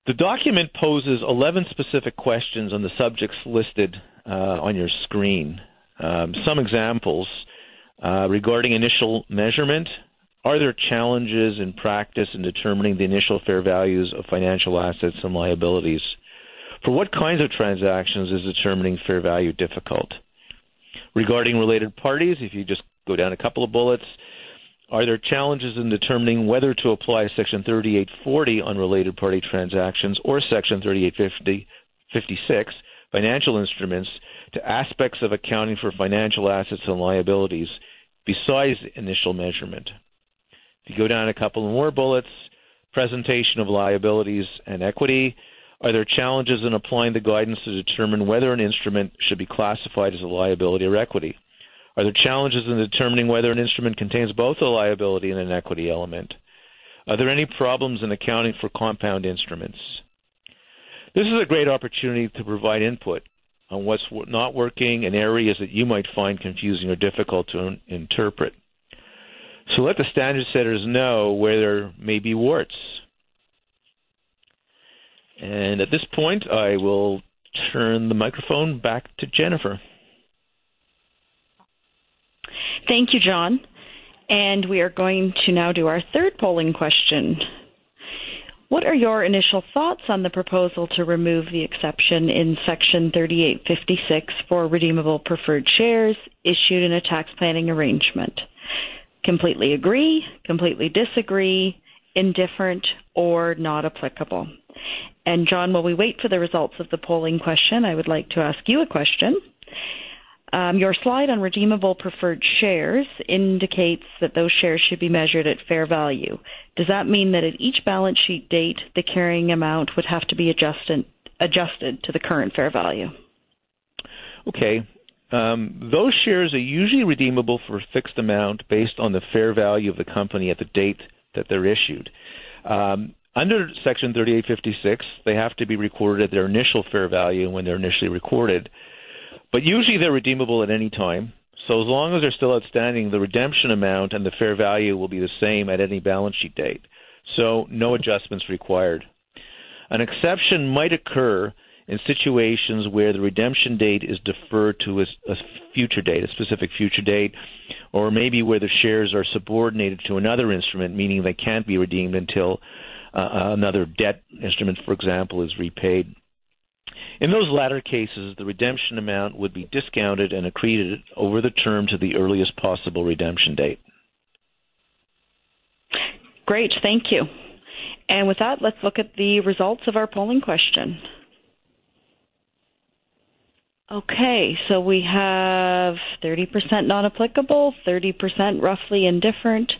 S3: The document poses 11 specific questions on the subjects listed on your screen. Some examples regarding initial measurement. Are there challenges in practice in determining the initial fair values of financial assets and liabilities? For what kinds of transactions is determining fair value difficult? Regarding related parties, if you just go down a couple of bullets, are there challenges in determining whether to apply Section 3840 on related party transactions or Section 3856, financial instruments, to aspects of accounting for financial assets and liabilities besides initial measurement? If you go down a couple more bullets, presentation of liabilities and equity, are there challenges in applying the guidance to determine whether an instrument should be classified as a liability or equity? Are there challenges in determining whether an instrument contains both a liability and an equity element? Are there any problems in accounting for compound instruments? This is a great opportunity to provide input on what's not working and areas that you might find confusing or difficult to interpret. So let the standard setters know where there may be warts. And at this point, I will turn the microphone back to Jennifer.
S1: Thank you, Jon. And we are going to now do our third polling question. What are your initial thoughts on the proposal to remove the exception in Section 3856 for redeemable preferred shares issued in a tax planning arrangement? Completely agree, completely disagree, indifferent, or not applicable? And Jon, while we wait for the results of the polling question, I would like to ask you a question. Your slide on redeemable preferred shares indicates that those shares should be measured at fair value. Does that mean that at each balance sheet date, the carrying amount would have to be adjusted to the current fair value? Okay.
S3: Those shares are usually redeemable for a fixed amount based on the fair value of the company at the date that they're issued. Under Section 3856, they have to be recorded at their initial fair value when they're initially recorded. But usually they're redeemable at any time. So as long as they're still outstanding, the redemption amount and the fair value will be the same at any balance sheet date. So no adjustments required. An exception might occur in situations where the redemption date is deferred to a future date, a specific future date, or maybe where the shares are subordinated to another instrument, meaning they can't be redeemed until another debt instrument, for example, is repaid. In those latter cases, the redemption amount would be discounted and accreted over the term to the earliest possible redemption date.
S1: Great, thank you. And with that, let's look at the results of our polling question. Okay, so we have 30% non-applicable, 30% roughly indifferent,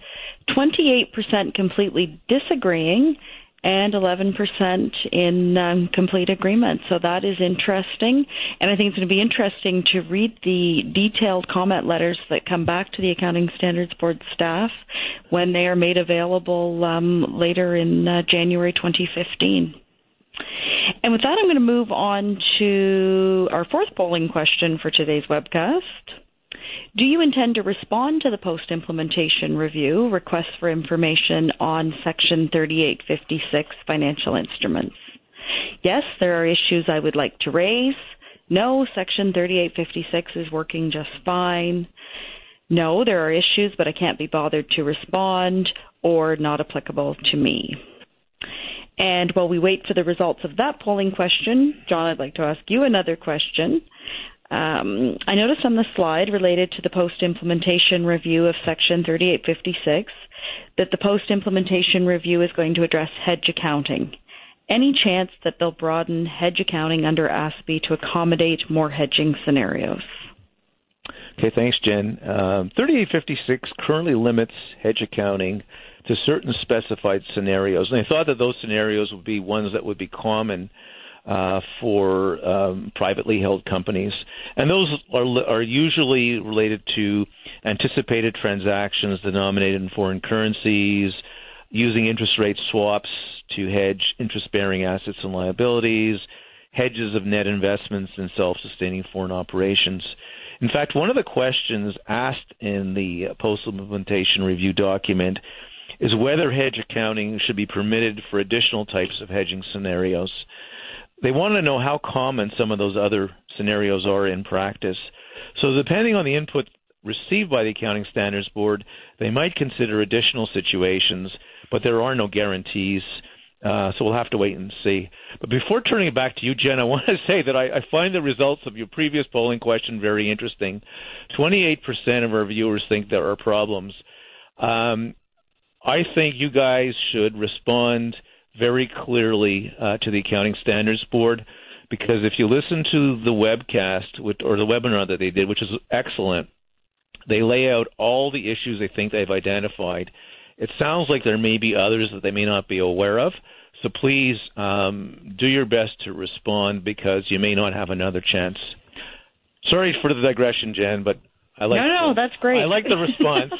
S1: 28% completely disagreeing, and 11% in complete agreement. So that is interesting, and I think it's going to be interesting to read the detailed comment letters that come back to the Accounting Standards Board staff when they are made available later in January 2015. And with that, I'm going to move on to our fourth polling question for today's webcast. Do you intend to respond to the post-implementation review request for information on Section 3856 financial instruments? Yes, there are issues I would like to raise. No, Section 3856 is working just fine. no, there are issues, but I can't be bothered to respond, or not applicable to me. And while we wait for the results of that polling question, Jon, I'd like to ask you another question. I noticed on the slide related to the post-implementation review of Section 3856 that the post-implementation review is going to address hedge accounting. Any chance that they'll broaden hedge accounting under ASPE to accommodate more hedging scenarios?
S3: Okay, thanks, Jen. 3856 currently limits hedge accounting to certain specified scenarios, and I thought that those scenarios would be ones that would be common for privately held companies, and those are usually related to anticipated transactions denominated in foreign currencies, using interest rate swaps to hedge interest-bearing assets and liabilities, hedges of net investments in self-sustaining foreign operations. In fact, one of the questions asked in the post-implementation review document is whether hedge accounting should be permitted for additional types of hedging scenarios. They want to know how common some of those other scenarios are in practice. So depending on the input received by the Accounting Standards Board, they might consider additional situations, but there are no guarantees. So we'll have to wait and see. But before turning it back to you, Jen, I want to say that I find the results of your previous polling question very interesting. 28% of our viewers think there are problems. I think you guys should respond very clearly to the Accounting Standards Board, because if you listen to the webcast or the webinar that they did, which is excellent, they lay out all the issues they think they've identified. It sounds like there may be others that they may not be aware of, so please do your best to respond, because you may not have another chance. Sorry for the digression, Jen, but I like
S1: that's great.
S3: I like the response.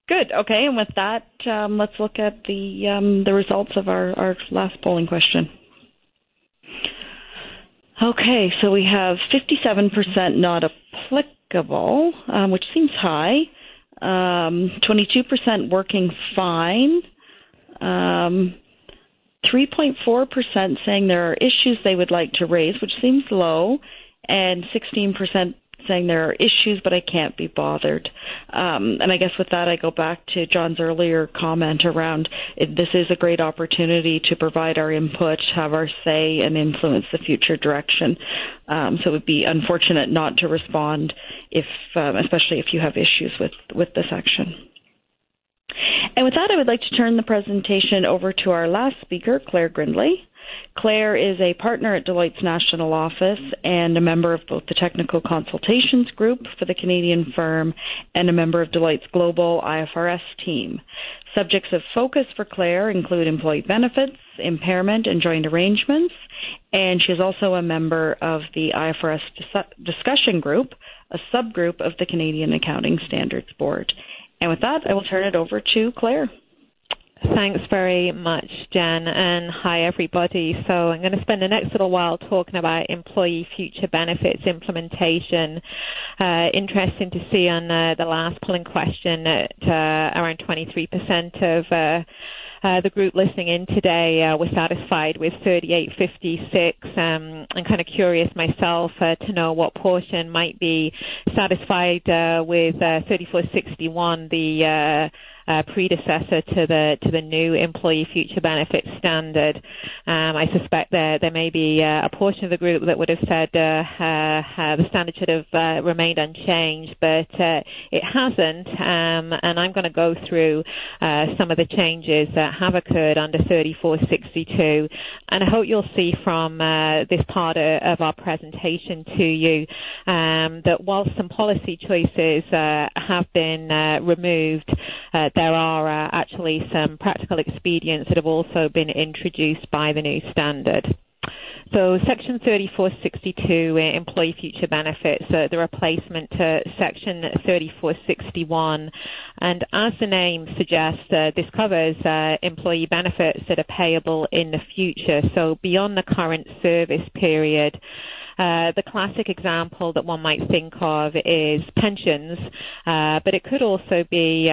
S1: Good. Okay, and with that, let's look at the results of our last polling question. Okay, so we have 57% not applicable, which seems high. 22% working fine. 3.4% saying there are issues they would like to raise, which seems low, and 16% saying there are issues, but I can't be bothered. And I guess with that, I go back to Jon's earlier comment around this is a great opportunity to provide our input, have our say, and influence the future direction. So it would be unfortunate not to respond, especially if you have issues with this action. And with that, I would like to turn the presentation over to our last speaker, Clair Grindley. Claire is a partner at Deloitte's national office and a member of both the Technical Consultations Group for the Canadian firm and a member of Deloitte's global IFRS team. Subjects of focus for Claire include employee benefits, impairment, and joint arrangements, and she is also a member of the IFRS Discussion Group, a subgroup of the Canadian Accounting Standards Board. And with that, I will turn it over to Claire.
S4: Thanks very much, Jen, and hi, everybody. So I'm going to spend the next little while talking about employee future benefits implementation. Interesting to see on the last polling question that around 23% of the group listening in today was satisfied with 3856. I'm kind of curious myself to know what portion might be satisfied with 3461, the predecessor to the new employee future benefits standard. I suspect there may be a portion of the group that would have said the standard should have remained unchanged, but it hasn't. And I'm going to go through some of the changes that have occurred under 3462. And I hope you'll see from this part of our presentation to you that while some policy choices have been removed, there are actually some practical expedients that have also been introduced by the new standard. So Section 3462, Employee Future Benefits, the replacement to Section 3461. And as the name suggests, this covers employee benefits that are payable in the future, so beyond the current service period. The classic example that one might think of is pensions, but it could also be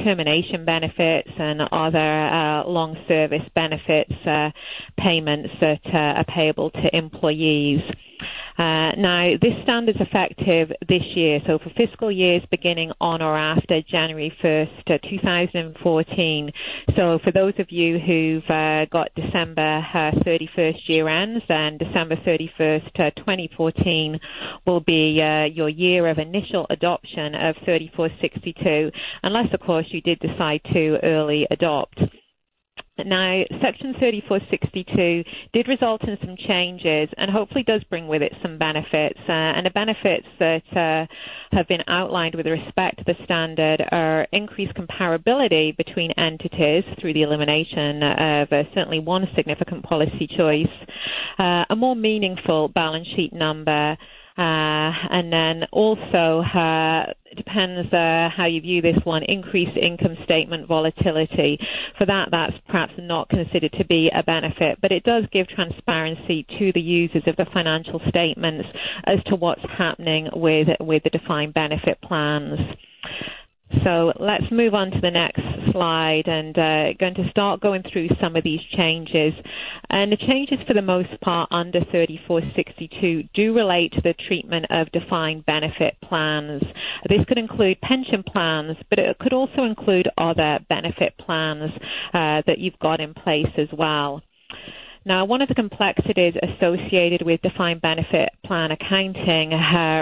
S4: termination benefits and other long service benefits payments that are payable to employees. Now, this standard is effective this year, so for fiscal years beginning on or after January 1st, 2014. So for those of you who've got December 31st year ends, then December 31st, 2014 will be your year of initial adoption of 3462, unless, of course, you did decide to early adopt. Now, Section 3462 did result in some changes and hopefully does bring with it some benefits. And the benefits that have been outlined with respect to the standard are increased comparability between entities through the elimination of certainly one significant policy choice, a more meaningful balance sheet number, and then also, it depends how you view this one, increased income statement volatility. For that, that's perhaps not considered to be a benefit, but it does give transparency to the users of the financial statements as to what's happening with the defined benefit plans. So let's move on to the next slide and going to start going through some of these changes. And the changes for the most part under 3462 do relate to the treatment of defined benefit plans. This could include pension plans, but it could also include other benefit plans that you've got in place as well. Now, one of the complexities associated with defined benefit plan accounting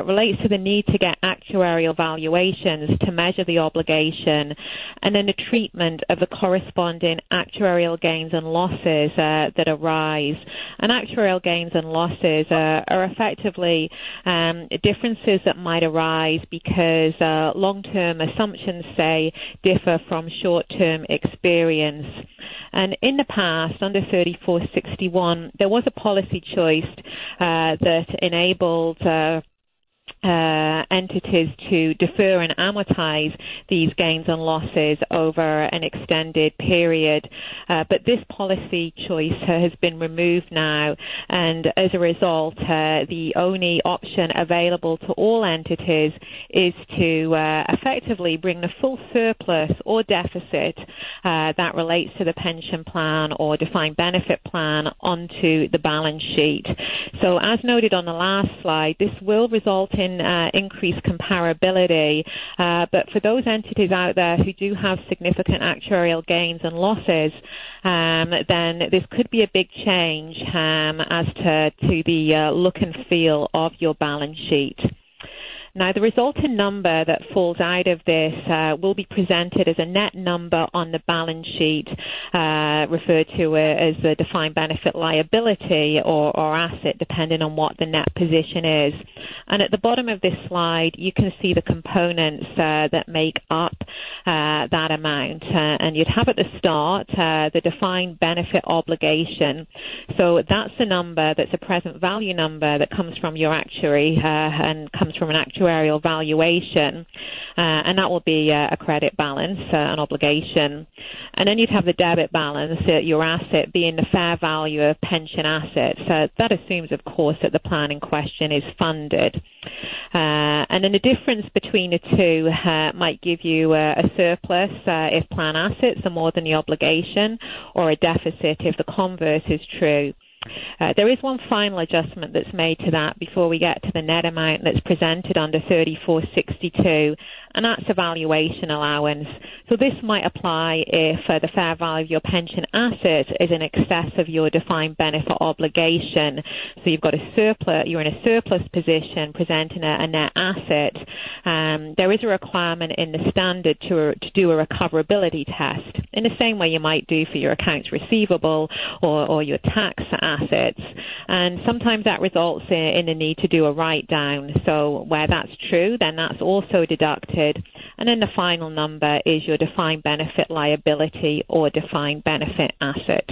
S4: relates to the need to get actuarial valuations to measure the obligation, and then the treatment of the corresponding actuarial gains and losses that arise. And actuarial gains and losses are effectively differences that might arise because long-term assumptions, say, differ from short-term experience. And in the past, under 3461, there was a policy choice that enabled entities to defer and amortize these gains and losses over an extended period. But this policy choice has been removed now, and as a result, the only option available to all entities is to effectively bring the full surplus or deficit that relates to the pension plan or defined benefit plan onto the balance sheet. So as noted on the last slide, this will result in increased comparability, but for those entities out there who do have significant actuarial gains and losses, then this could be a big change as to the look and feel of your balance sheet. Now, the resulting number that falls out of this will be presented as a net number on the balance sheet, referred to as the defined benefit liability or asset, depending on what the net position is. And at the bottom of this slide, you can see the components that make up that amount. And you'd have at the start the defined benefit obligation. So that's the number that's a present value number that comes from your actuary and comes from an actuarial valuation. And that will be a credit balance, an obligation. And then you'd have the debit balance, your asset being the fair value of pension assets. That assumes, of course, that the plan in question is funded. And then the difference between the two might give you a surplus if plan assets are more than the obligation, or a deficit if the converse is true. There is one final adjustment that's made to that before we get to the net amount that's presented under 3462, and that's a valuation allowance. So this might apply if the fair value of your pension asset is in excess of your defined benefit obligation. So you've got a surplus, you're in a surplus position presenting a net asset. There is a requirement in the standard to do a recoverability test in the same way you might do for your accounts receivable or your tax assets. And sometimes that results in the need to do a write-down. So where that's true, then that's also deducted. And then the final number is your defined benefit liability or defined benefit asset.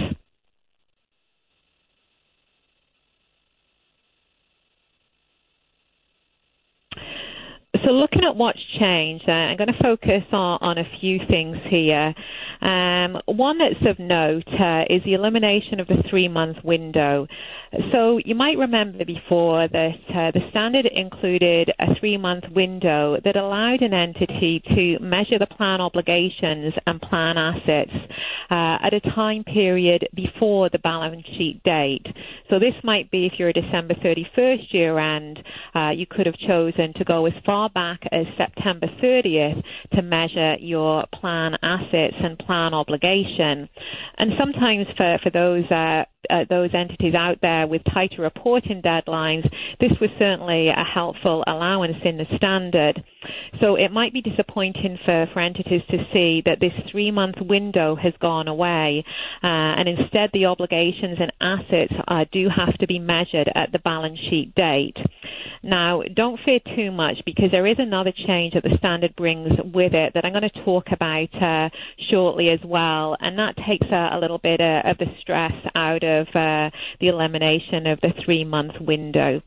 S4: So looking at what's changed, I'm going to focus on a few things here. One that's of note is the elimination of the 3-month window. So you might remember before that the standard included a 3-month window that allowed an entity to measure the plan obligations and plan assets at a time period before the balance sheet date. So this might be if you're a December 31st year end, you could have chosen to go as far back as September 30th to measure your plan assets and plan obligation. And sometimes for those entities out there with tighter reporting deadlines, this was certainly a helpful allowance in the standard. So it might be disappointing for entities to see that this 3-month window has gone away, and instead the obligations and assets do have to be measured at the balance sheet date. Now, don't fear too much, because there is another change that the standard brings with it that I'm going to talk about shortly as well, and that takes a little bit of the stress out of the elimination of the 3-month window.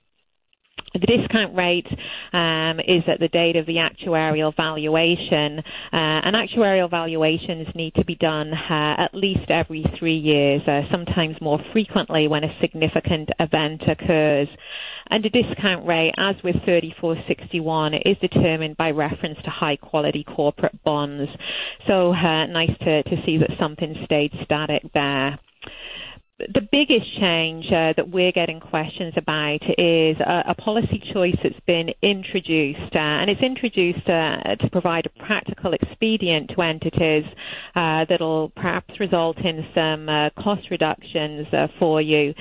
S4: The discount rate is at the date of the actuarial valuation, and actuarial valuations need to be done at least every 3 years, sometimes more frequently when a significant event occurs. And the discount rate, as with 3461, is determined by reference to high-quality corporate bonds. So nice to see that something stayed static there. The biggest change that we're getting questions about is a policy choice that's been introduced, and it's introduced to provide a practical expedient to entities that'll perhaps result in some cost reductions for you.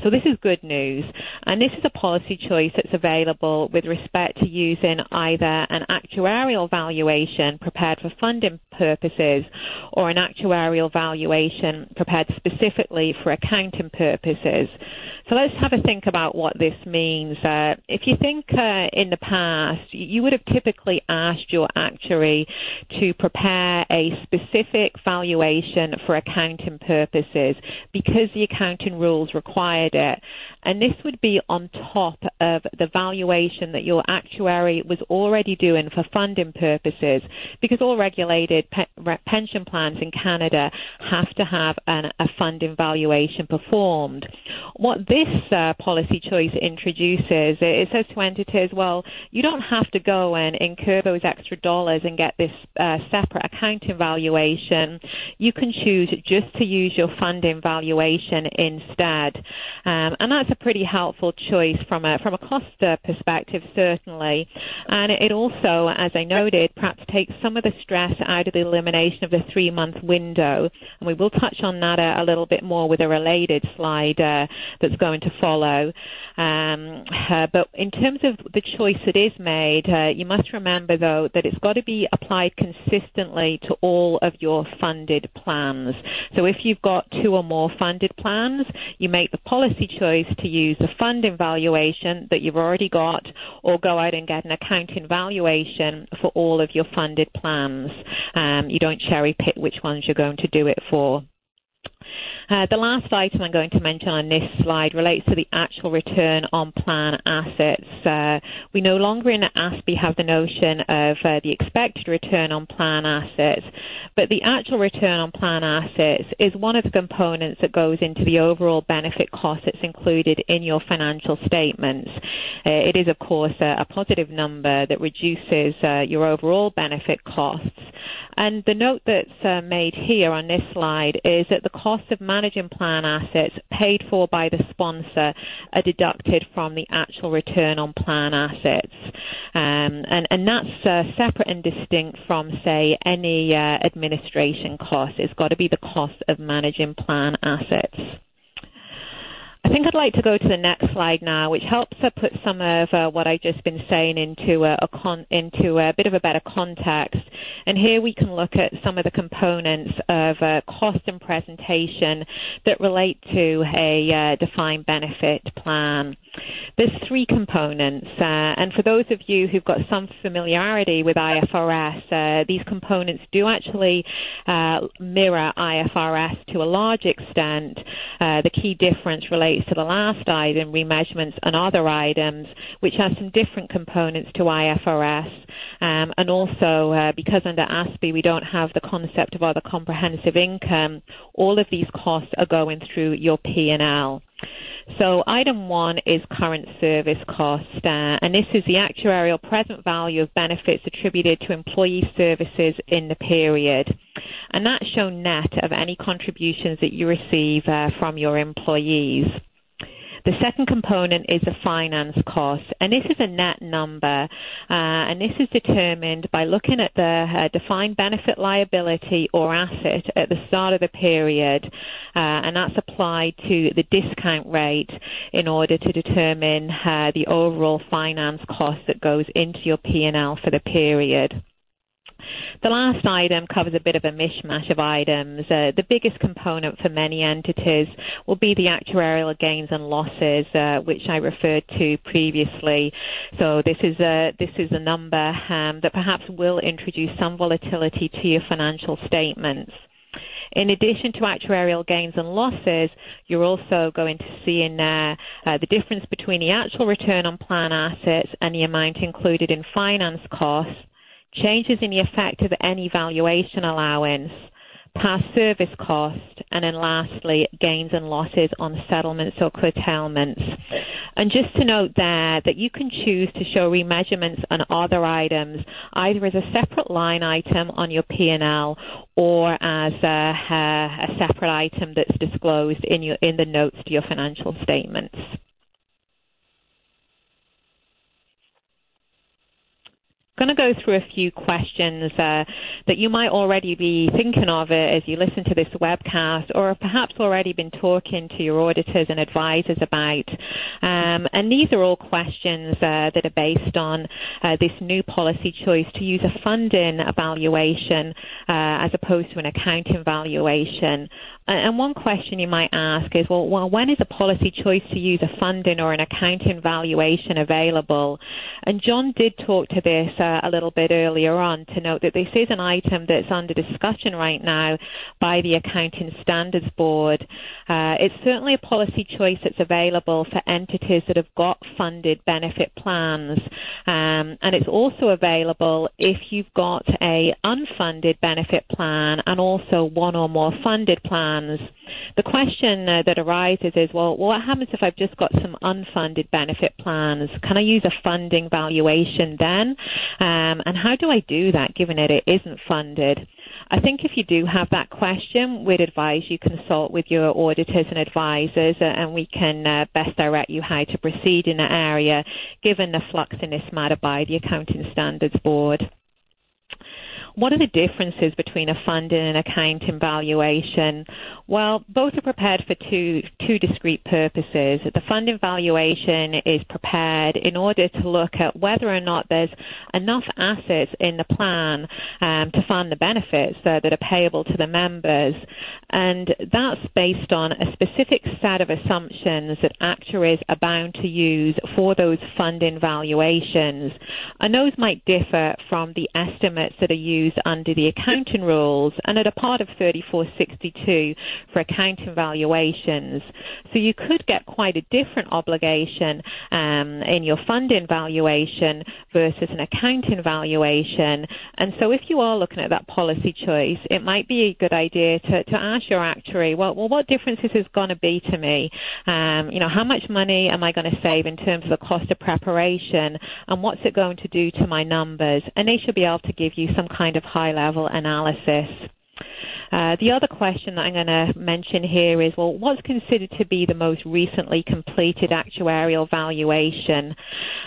S4: So this is good news, and this is a policy choice that's available with respect to using either an actuarial valuation prepared for funding purposes or an actuarial valuation prepared specifically for accounting purposes. So let's have a think about what this means. If you think in the past, you would have typically asked your actuary to prepare a specific valuation for accounting purposes because the accounting rules required it. And this would be on top of the valuation that your actuary was already doing for funding purposes, because all regulated pension plans in Canada have to have a funding valuation performed. What this policy choice introduces, it says to entities, well, you don't have to go and incur those extra dollars and get this separate accounting valuation. You can choose just to use your funding valuation instead. And that's a pretty helpful choice from a cost perspective, certainly. And it also, as I noted, perhaps takes some of the stress out of the elimination of the 3-month window. And we will touch on that a little bit more with a related slide that's going to follow. But in terms of the choice that is made, you must remember, though, that it's got to be applied consistently to all of your funded plans. So if you've got 2 or more funded plans, you make the policy choice to use the funding valuation that you've already got, or go out and get an accounting valuation for all of your funded plans. You don't cherry pick which ones you're going to do it for. The last item I'm going to mention on this slide relates to the actual return on plan assets. We no longer in ASPE have the notion of the expected return on plan assets, but the actual return on plan assets is one of the components that goes into the overall benefit cost that's included in your financial statements. It is, of course, a positive number that reduces your overall benefit costs. And the note that's made here on this slide is that the cost of managing plan assets paid for by the sponsor are deducted from the actual return on plan assets. And that's separate and distinct from, say, any administration cost. It's got to be the cost of managing plan assets. I think I'd like to go to the next slide now, which helps put some of what I've just been saying into a bit of a better context. And here we can look at some of the components of cost and presentation that relate to a defined benefit plan. There's 3 components, and for those of you who've got some familiarity with IFRS, these components do actually mirror IFRS to a large extent. The key difference relates to the last item, remeasurements and other items, which have some different components to IFRS. And also, because under ASPE we don't have the concept of other comprehensive income, all of these costs are going through your P&L. So item 1 is current service cost, and this is the actuarial present value of benefits attributed to employee services in the period. And that's shown net of any contributions that you receive from your employees. The second component is the finance cost, and this is a net number, and this is determined by looking at the defined benefit liability or asset at the start of the period, and that's applied to the discount rate in order to determine the overall finance cost that goes into your P&L for the period. The last item covers a bit of a mishmash of items. The biggest component for many entities will be the actuarial gains and losses, which I referred to previously. So this is a number that perhaps will introduce some volatility to your financial statements. In addition to actuarial gains and losses, you're also going to see in there the difference between the actual return on plan assets and the amount included in finance costs, changes in the effect of any valuation allowance, past service cost, and then lastly, gains and losses on settlements or curtailments. And just to note there that you can choose to show remeasurements and other items either as a separate line item on your P&L or as a separate item that's disclosed in the notes to your financial statements. I'm going to go through a few questions that you might already be thinking of as you listen to this webcast, or perhaps already been talking to your auditors and advisors about. And these are all questions that are based on this new policy choice to use a funding valuation as opposed to an accounting valuation. And one question you might ask is, well, when is a policy choice to use a funding or an accounting valuation available? And Jon did talk to this a little bit earlier on to note that this is an item that's under discussion right now by the Accounting Standards Board. It's certainly a policy choice that's available for entities that have got funded benefit plans. And it's also available if you've got a unfunded benefit plan and also one or more funded plans. The question that arises is, well, what happens if I've just got some unfunded benefit plans? Can I use a funding valuation then? And how do I do that given that it isn't funded? I think if you do have that question, we'd advise you consult with your auditors and advisors, and we can best direct you how to proceed in that area, given the flux in this matter by the Accounting Standards Board. What are the differences between a funding and accounting valuation? Well, both are prepared for two discrete purposes. The funding valuation is prepared in order to look at whether or not there's enough assets in the plan to fund the benefits that are payable to the members. And that's based on a specific set of assumptions that actuaries are bound to use for those funding valuations. And those might differ from the estimates that are used under the accounting rules and are a part of 3462 for accounting valuations. So you could get quite a different obligation in your funding valuation versus an accounting valuation. And so if you are looking at that policy choice, it might be a good idea to ask your actuary, well, what difference is this going to be to me? How much money am I going to save in terms of the cost of preparation, and what's it going to do to my numbers? And they should be able to give you some kind of high-level analysis. The other question that I'm going to mention here is, well, what's considered to be the most recently completed actuarial valuation?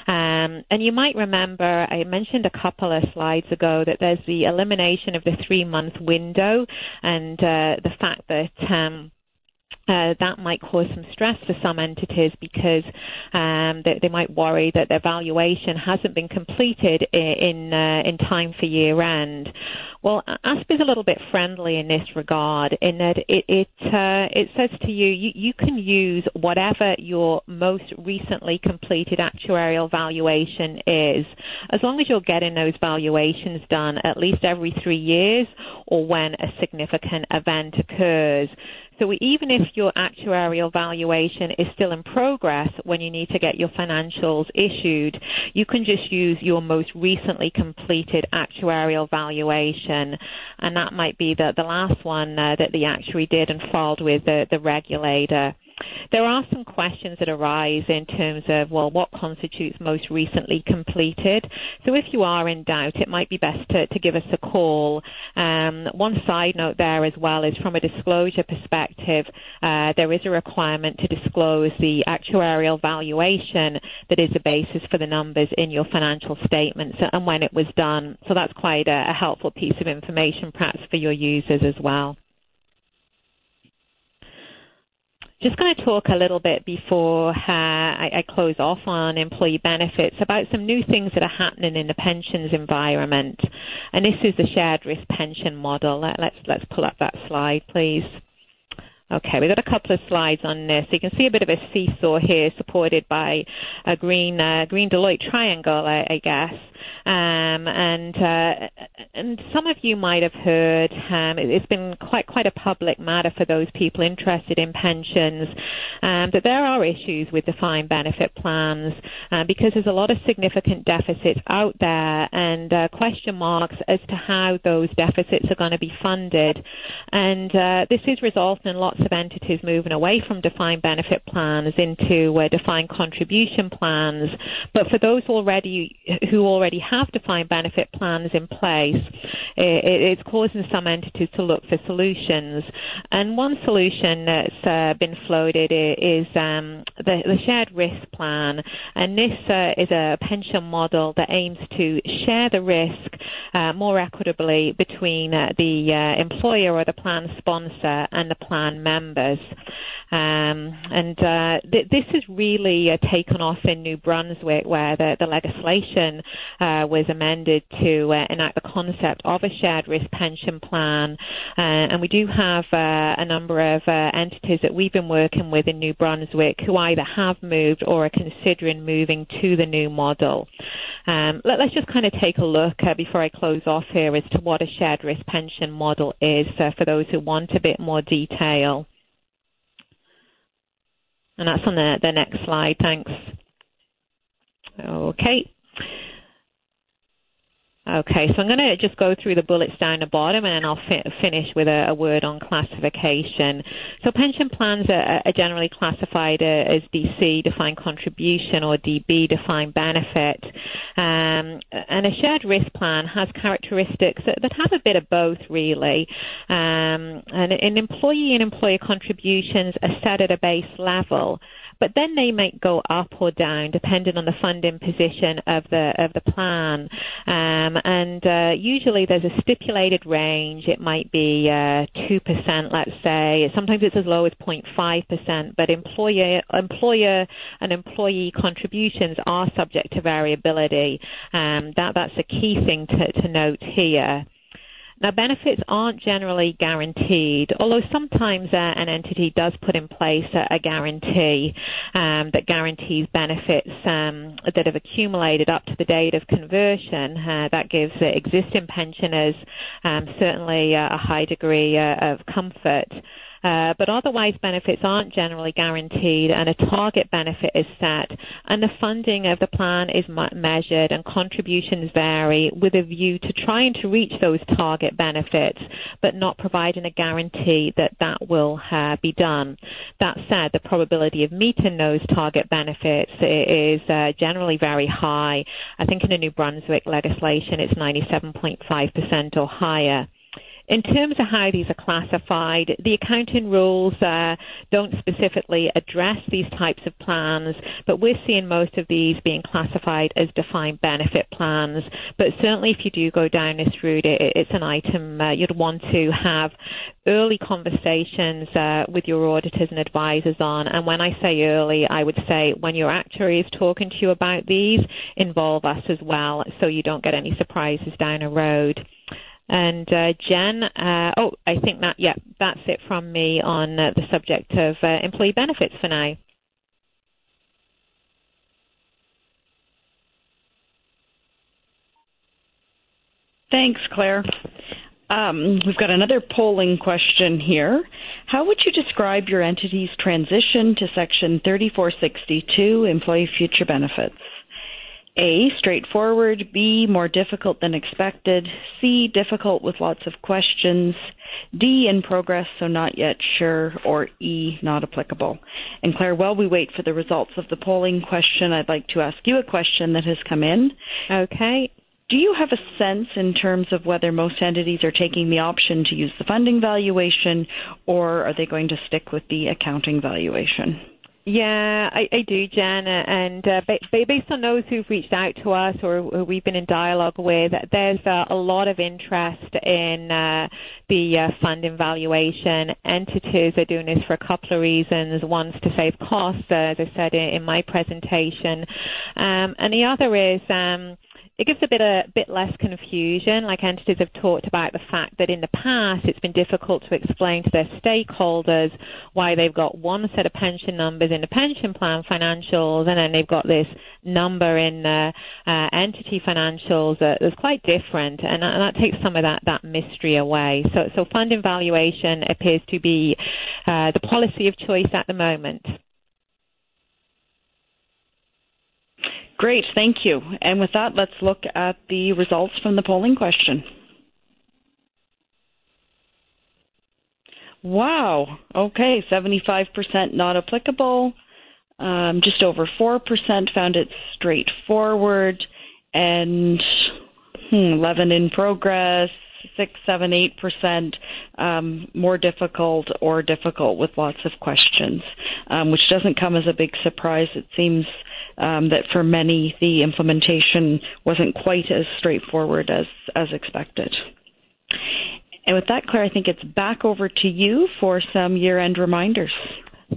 S4: And you might remember I mentioned a couple of slides ago that there's the elimination of the 3-month window and the fact that that might cause some stress for some entities because they might worry that their valuation hasn't been completed in time for year end. Well, ASPE is a little bit friendly in this regard in that it says to you can use whatever your most recently completed actuarial valuation is, as long as you're getting those valuations done at least every 3 years or when a significant event occurs. So even if your actuarial valuation is still in progress when you need to get your financials issued, you can just use your most recently completed actuarial valuation, and that might be the last one that the actuary did and filed with the regulator. There are some questions that arise in terms of, well, what constitutes most recently completed? So if you are in doubt, it might be best to give us a call. One side note there as well is from a disclosure perspective, there is a requirement to disclose the actuarial valuation that is the basis for the numbers in your financial statements and when it was done. So that's quite a helpful piece of information perhaps for your users as well. Just going to talk a little bit before I close off on employee benefits about some new things that are happening in the pensions environment. And this is the shared risk pension model. Let's pull up that slide, please. Okay, we've got a couple of slides on this. You can see a bit of a seesaw here supported by a green Deloitte triangle, I guess. And some of you might have heard, it's been quite a public matter for those people interested in pensions, that there are issues with defined benefit plans because there's a lot of significant deficits out there and question marks as to how those deficits are going to be funded. And this is resulting in lots of entities moving away from defined benefit plans into defined contribution plans. But for those who already have defined benefit plans in place, it's causing some entities to look for solutions. And one solution that's been floated is the shared risk plan. And this is a pension model that aims to share the risk more equitably between the employer or the plan sponsor and the plan members. This is really taken off in New Brunswick, where the legislation was amended to enact the concept of a shared risk pension plan. And we do have a number of entities that we've been working with in New Brunswick who either have moved or are considering moving to the new model. Let's just kind of take a look before I close off here as to what a shared risk pension model is for those who want a bit more detail. And that's on the next slide, thanks. Okay, so I'm going to just go through the bullets down the bottom and then I'll finish with a word on classification. So pension plans are generally classified as DC, defined contribution, or DB, defined benefit. And a shared risk plan has characteristics that have a bit of both, really. And in employee and employer contributions are set at a base level, but then they might go up or down depending on the funding position of the plan. Usually there's a stipulated range. It might be 2%, let's say. Sometimes it's as low as 0.5%, but employer and employee contributions are subject to variability. That's a key thing to note here. Now, benefits aren't generally guaranteed, although sometimes an entity does put in place a guarantee that guarantees benefits that have accumulated up to the date of conversion. That gives existing pensioners certainly a high degree of comfort. But otherwise, benefits aren't generally guaranteed, and a target benefit is set, and the funding of the plan is measured, and contributions vary with a view to trying to reach those target benefits, but not providing a guarantee that will be done. That said, the probability of meeting those target benefits is generally very high. I think in the New Brunswick legislation, it's 97.5% or higher. In terms of how these are classified, the accounting rules don't specifically address these types of plans, but we're seeing most of these being classified as defined benefit plans. But certainly if you do go down this route, it's an item you'd want to have early conversations with your auditors and advisors on. And when I say early, I would say when your actuary is talking to you about these, involve us as well so you don't get any surprises down the road. And Jen, I think that's it from me on the subject of employee benefits for now.
S1: Thanks, Claire. We've got another polling question here. How would you describe your entity's transition to Section 3462, Employee Future Benefits? A, straightforward. B, more difficult than expected. C, difficult with lots of questions. D, in progress, so not yet sure. Or E, not applicable. And Claire, while we wait for the results of the polling question, I'd like to ask you a question that has come in.
S4: Okay.
S1: Do you have a sense in terms of whether most entities are taking the option to use the funding valuation, or are they going to stick with the accounting valuation?
S4: Yeah, I do, Jen, and based on those who've reached out to us or who we've been in dialogue with, there's a lot of interest in the funding valuation. Entities are doing this for a couple of reasons. One's to save costs, as I said in my presentation, and the other is it gives a bit less confusion. Like, entities have talked about the fact that in the past it's been difficult to explain to their stakeholders why they've got one set of pension numbers in the pension plan financials and then they've got this number in entity financials that's quite different, and that takes some of that mystery away. So funding valuation appears to be the policy of choice at the moment.
S1: Great, thank you. And with that, let's look at the results from the polling question. Wow, okay, 75% not applicable, just over 4% found it straightforward, and 11 in progress, 6, 7, 8% more difficult or difficult with lots of questions, which doesn't come as a big surprise. It seems that for many, the implementation wasn't quite as straightforward as expected. And with that, Claire, I think it's back over to you for some year-end reminders.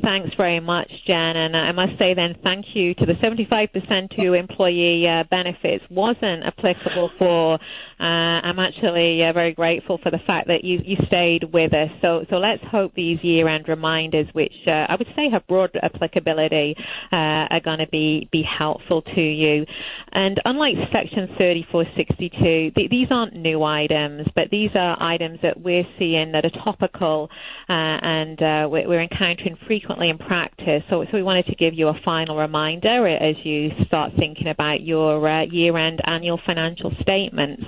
S4: Thanks very much, Jen. And I must say then thank you to the 75% who employee benefits wasn't applicable for. I'm actually very grateful for the fact that you stayed with us. So let's hope these year-end reminders, which I would say have broad applicability, are going to be helpful to you. And unlike Section 3462, these aren't new items, but these are items that we're seeing that are topical and we're encountering frequently in practice. So we wanted to give you a final reminder as you start thinking about your year-end annual financial statements.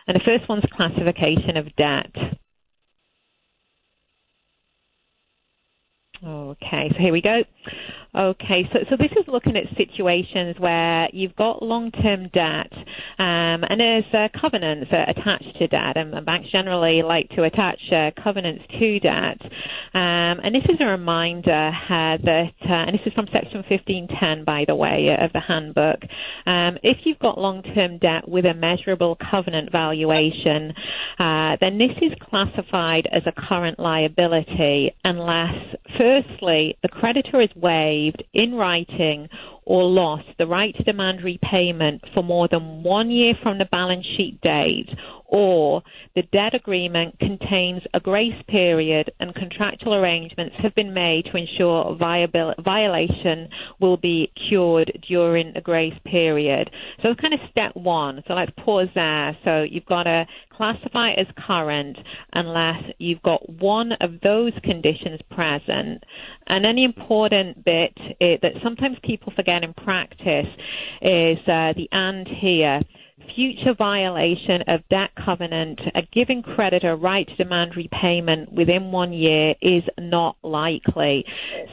S4: And the first one's classification of debt. Okay, so here we go. Okay, so this is looking at situations where you've got long-term debt and there's covenants attached to debt, and banks generally like to attach covenants to debt. And this is a reminder that, and this is from Section 1510, by the way, of the handbook, if you've got long-term debt with a measurable covenant valuation, then this is classified as a current liability unless, firstly, the creditor is waived in writing or lost the right to demand repayment for more than 1 year from the balance sheet date, or the debt agreement contains a grace period and contractual arrangements have been made to ensure violation will be cured during a grace period. So it's kind of step one. So let's pause there. So you've got to classify as current unless you've got one of those conditions present. And then the important bit that sometimes people forget in practice is the and here. Future violation of debt covenant, a giving creditor right to demand repayment within 1 year is not likely.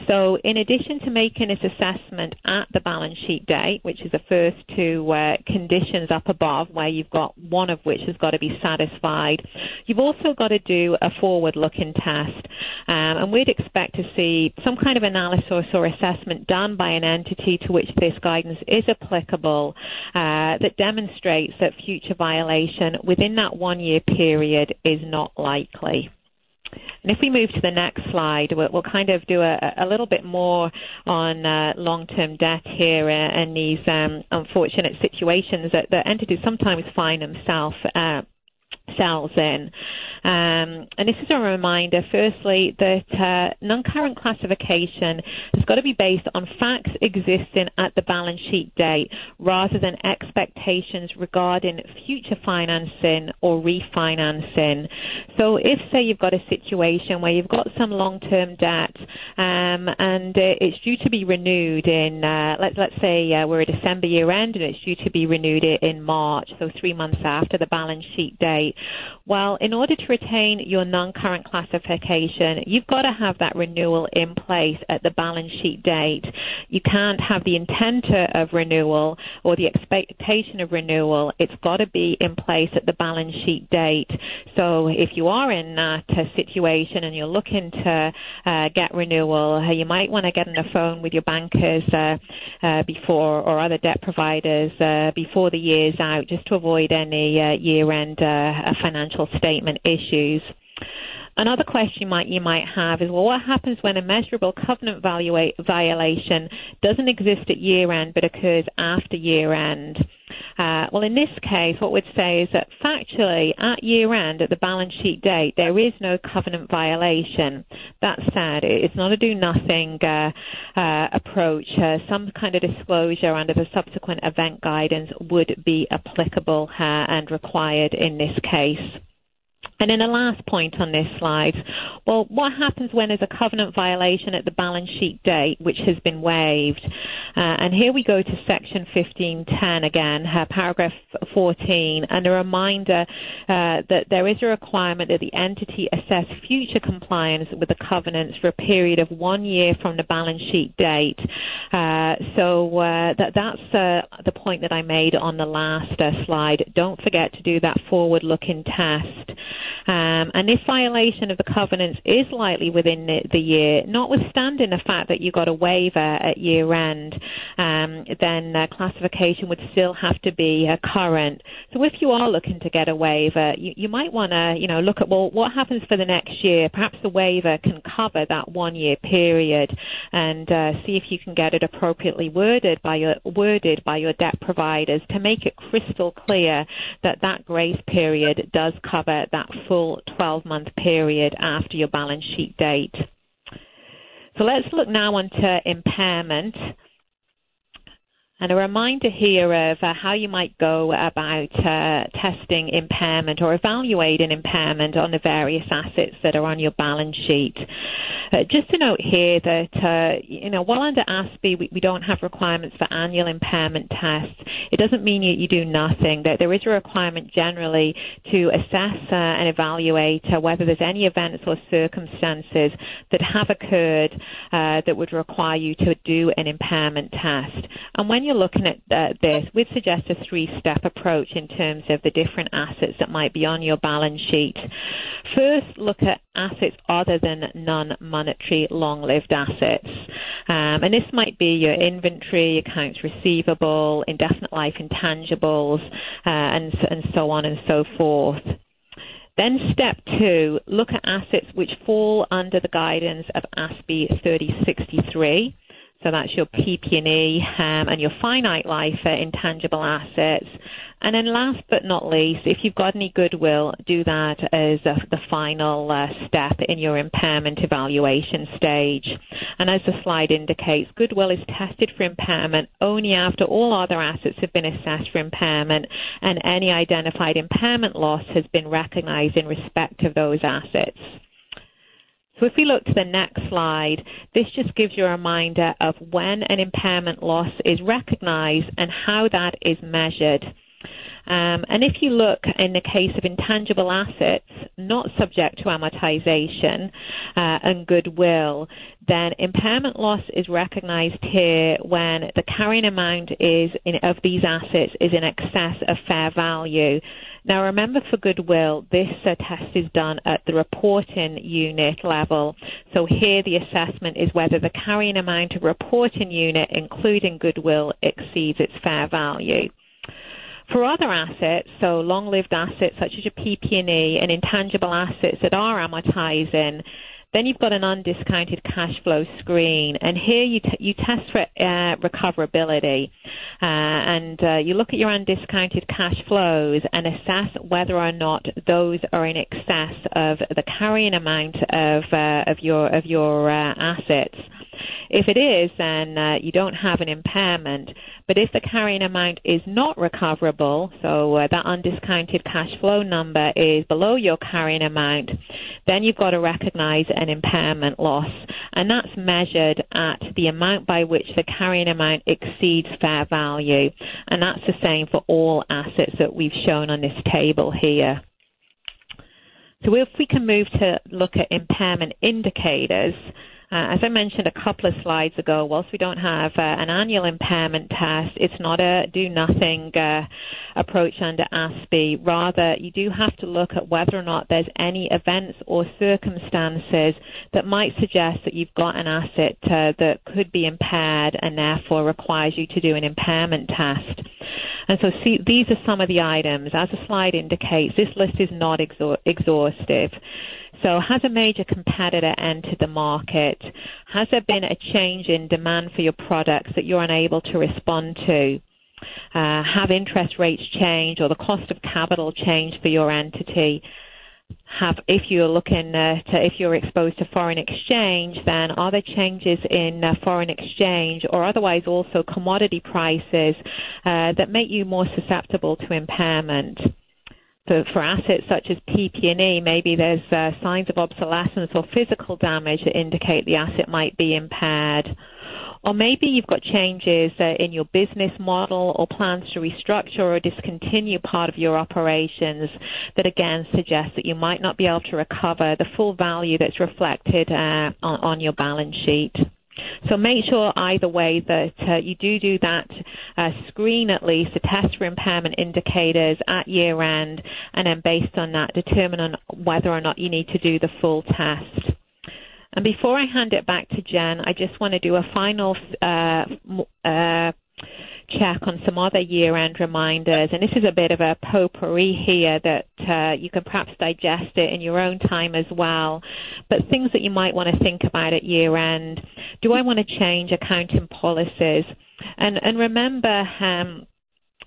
S4: So in addition to making this assessment at the balance sheet date, which is the first two conditions up above where you've got one of which has got to be satisfied, you've also got to do a forward-looking test. And we'd expect to see some kind of analysis or assessment done by an entity to which this guidance is applicable that demonstrates that future violation within that 1 year period is not likely. And if we move to the next slide, we'll kind of do a little bit more on long-term debt here and these unfortunate situations that entities sometimes find themselves in. And this is a reminder, firstly, that non-current classification has got to be based on facts existing at the balance sheet date rather than expectations regarding future financing or refinancing. So if, say, you've got a situation where you've got some long-term debt and it's due to be renewed in, let's say we're a December year end and it's due to be renewed in March, so 3 months after the balance sheet date. Well, in order to retain your non-current classification, you've got to have that renewal in place at the balance sheet date. You can't have the intent of renewal or the expectation of renewal. It's got to be in place at the balance sheet date. So if you are in that situation and you're looking to get renewal, you might want to get on the phone with your bankers before, or other debt providers before the year's out, just to avoid any year-end financial statement issues. Another question you might have is, well, what happens when a measurable covenant violation doesn't exist at year-end but occurs after year-end? Well, in this case, what we'd say is that factually, at year-end, at the balance sheet date, there is no covenant violation. That said, it's not a do-nothing approach. Some kind of disclosure under the subsequent event guidance would be applicable and required in this case. And then the last point on this slide, well, what happens when there's a covenant violation at the balance sheet date which has been waived? And here we go to section 1510 again, paragraph 14, and a reminder that there is a requirement that the entity assess future compliance with the covenants for a period of 1 year from the balance sheet date. So that's the point that I made on the last slide. Don't forget to do that forward-looking test. And if violation of the covenants is likely within the year, notwithstanding the fact that you got a waiver at year end, then classification would still have to be current. So if you are looking to get a waiver, you might want to look at, well, what happens for the next year? Perhaps the waiver can cover that 1 year period, and see if you can get it appropriately worded by your debt providers to make it crystal clear that that grace period does cover that full 12-month period after your balance sheet date. So let's look now onto impairment. And a reminder here of how you might go about testing impairment or evaluating impairment on the various assets that are on your balance sheet. Just to note here that, while under ASPE we don't have requirements for annual impairment tests, it doesn't mean you do nothing. There is a requirement generally to assess and evaluate whether there's any events or circumstances that have occurred that would require you to do an impairment test. And when you're looking at this, we'd suggest a three-step approach in terms of the different assets that might be on your balance sheet. First, look at assets other than non-monetary long-lived assets. And this might be your inventory, accounts receivable, indefinite life intangibles, and so on and so forth. Then step 2, look at assets which fall under the guidance of ASPE 3063. So that's your PP&E and your finite life intangible assets. And then last but not least, if you've got any goodwill, do that as the final step in your impairment evaluation stage. And as the slide indicates, goodwill is tested for impairment only after all other assets have been assessed for impairment and any identified impairment loss has been recognized in respect of those assets. So if we look to the next slide, this just gives you a reminder of when an impairment loss is recognized and how that is measured. And if you look in the case of intangible assets not subject to amortization and goodwill, then impairment loss is recognized here when the carrying amount of these assets is in excess of fair value. Now remember, for goodwill, this test is done at the reporting unit level. So here the assessment is whether the carrying amount of reporting unit, including goodwill, exceeds its fair value. For other assets, so long-lived assets such as your PP&E and intangible assets that are amortizing, Then you've got an undiscounted cash flow screen, and here you test for recoverability, and you look at your undiscounted cash flows and assess whether or not those are in excess of the carrying amount of your assets. If it is, then you don't have an impairment. But if the carrying amount is not recoverable, so that undiscounted cash flow number is below your carrying amount, then you've got to recognize an impairment loss. And that's measured at the amount by which the carrying amount exceeds fair value. And that's the same for all assets that we've shown on this table here. So if we can move to look at impairment indicators, as I mentioned a couple of slides ago, whilst we don't have an annual impairment test, it's not a do-nothing approach under ASPE. Rather, you do have to look at whether or not there's any events or circumstances that might suggest that you've got an asset that could be impaired and therefore requires you to do an impairment test. And so these are some of the items. As the slide indicates, this list is not exhaustive. So has a major competitor entered the market? Has there been a change in demand for your products that you're unable to respond to? Have interest rates changed or the cost of capital changed for your entity? If you're exposed to foreign exchange, then are there changes in foreign exchange or otherwise also commodity prices that make you more susceptible to impairment? So for assets such as PP&E, maybe there's signs of obsolescence or physical damage that indicate the asset might be impaired. Or maybe you've got changes in your business model or plans to restructure or discontinue part of your operations that again suggest that you might not be able to recover the full value that's reflected on your balance sheet. So make sure either way that you do that screen at least, to test for impairment indicators at year end, and then based on that determine on whether or not you need to do the full test. And before I hand it back to Jen, I just want to do a final check on some other year-end reminders. And this is a bit of a potpourri here that you can perhaps digest it in your own time as well. But things that you might want to think about at year-end. Do I want to change accounting policies? And remember,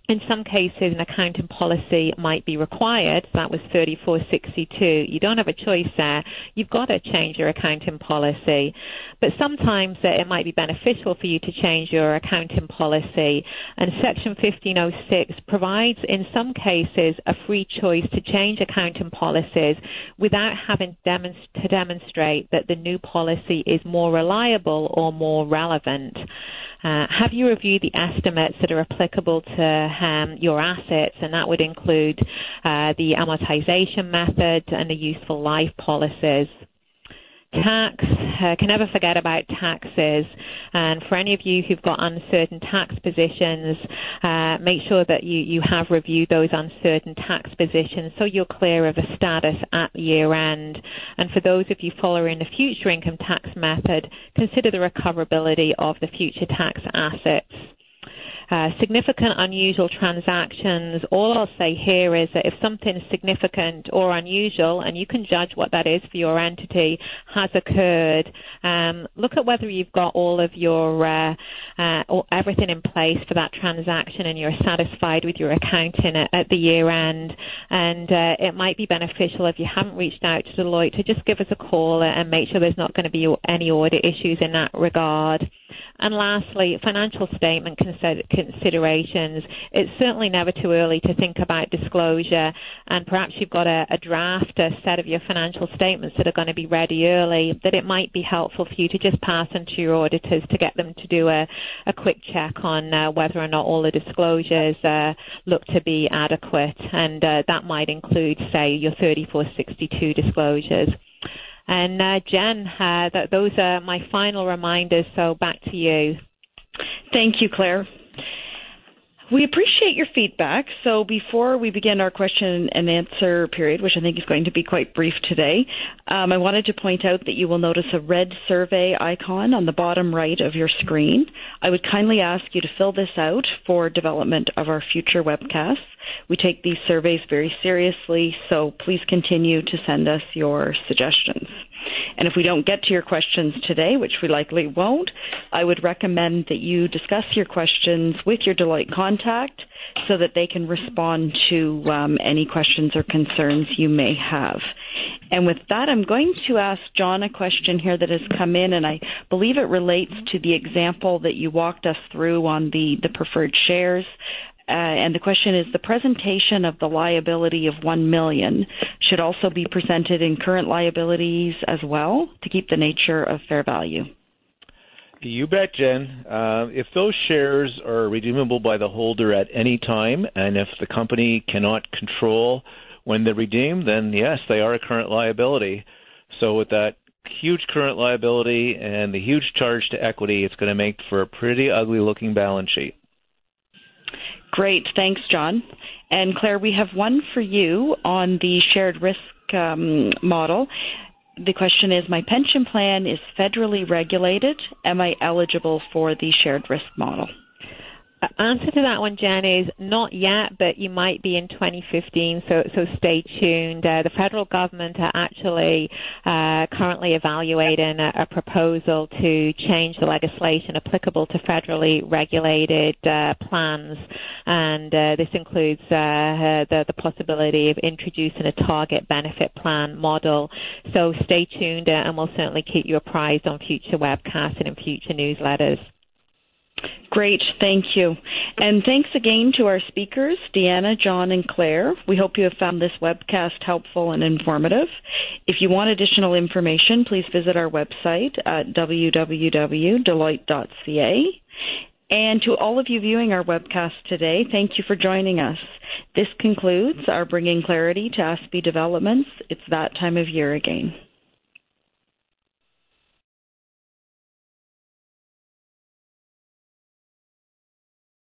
S4: in some cases, an accounting policy might be required. That was 3462. You don't have a choice there. You've got to change your accounting policy. But sometimes it might be beneficial for you to change your accounting policy. And Section 1506 provides, in some cases, a free choice to change accounting policies without having to demonstrate that the new policy is more reliable or more relevant. Have you reviewed the estimates that are applicable to your assets? And that would include the amortization method and the useful life policies. Tax, can never forget about taxes. And for any of you who've got uncertain tax positions, make sure that you have reviewed those uncertain tax positions so you're clear of a status at year end. And for those of you following the future income tax method, consider the recoverability of the future tax assets. Significant unusual transactions, all I'll say here is that if something significant or unusual, and you can judge what that is for your entity, has occurred, look at whether you've got all of your or everything in place for that transaction and you're satisfied with your accounting at the year end. And it might be beneficial if you haven't reached out to Deloitte to just give us a call and make sure there's not going to be any audit issues in that regard. And lastly, financial statement considerations. It's certainly never too early to think about disclosure, and perhaps you've got a draft, a set of your financial statements that are going to be ready early, that it might be helpful for you to just pass on to your auditors to get them to do a quick check on whether or not all the disclosures look to be adequate, and that might include, say, your 3462 disclosures. And Jen, those are my final reminders, so back to you.
S1: Thank you, Claire. We appreciate your feedback. So before we begin our question and answer period, which I think is going to be quite brief today, I wanted to point out that you will notice a red survey icon on the bottom right of your screen. I would kindly ask you to fill this out for development of our future webcasts. We take these surveys very seriously, so please continue to send us your suggestions. And if we don't get to your questions today, which we likely won't, I would recommend that you discuss your questions with your Deloitte contact so that they can respond to any questions or concerns you may have. And with that, I'm going to ask Jon a question here that has come in, and I believe it relates to the example that you walked us through on the preferred shares. And the question is, the presentation of the liability of $1 million should also be presented in current liabilities as well to keep the nature of fair value.
S3: You bet, Jen. If those shares are redeemable by the holder at any time, and if the company cannot control when they're redeemed, then yes, they are a current liability. So with that huge current liability and the huge charge to equity, it's going to make for a pretty ugly-looking balance sheet.
S1: Great. Thanks, Jon. And Claire, we have one for you on the shared risk model. The question is, my pension plan is federally regulated. Am I eligible for the shared risk model?
S4: Answer to that one, Jen, is not yet, but you might be in 2015, so stay tuned. The federal government are actually currently evaluating a proposal to change the legislation applicable to federally regulated plans, and this includes the possibility of introducing a target benefit plan model. So stay tuned, and we'll certainly keep you apprised on future webcasts and in future newsletters.
S1: Great, thank you. And thanks again to our speakers, Diana, Jon, and Claire. We hope you have found this webcast helpful and informative. If you want additional information, please visit our website at www.deloitte.ca. And to all of you viewing our webcast today, thank you for joining us. This concludes our Bringing Clarity to ASPE Developments. It's that time of year again.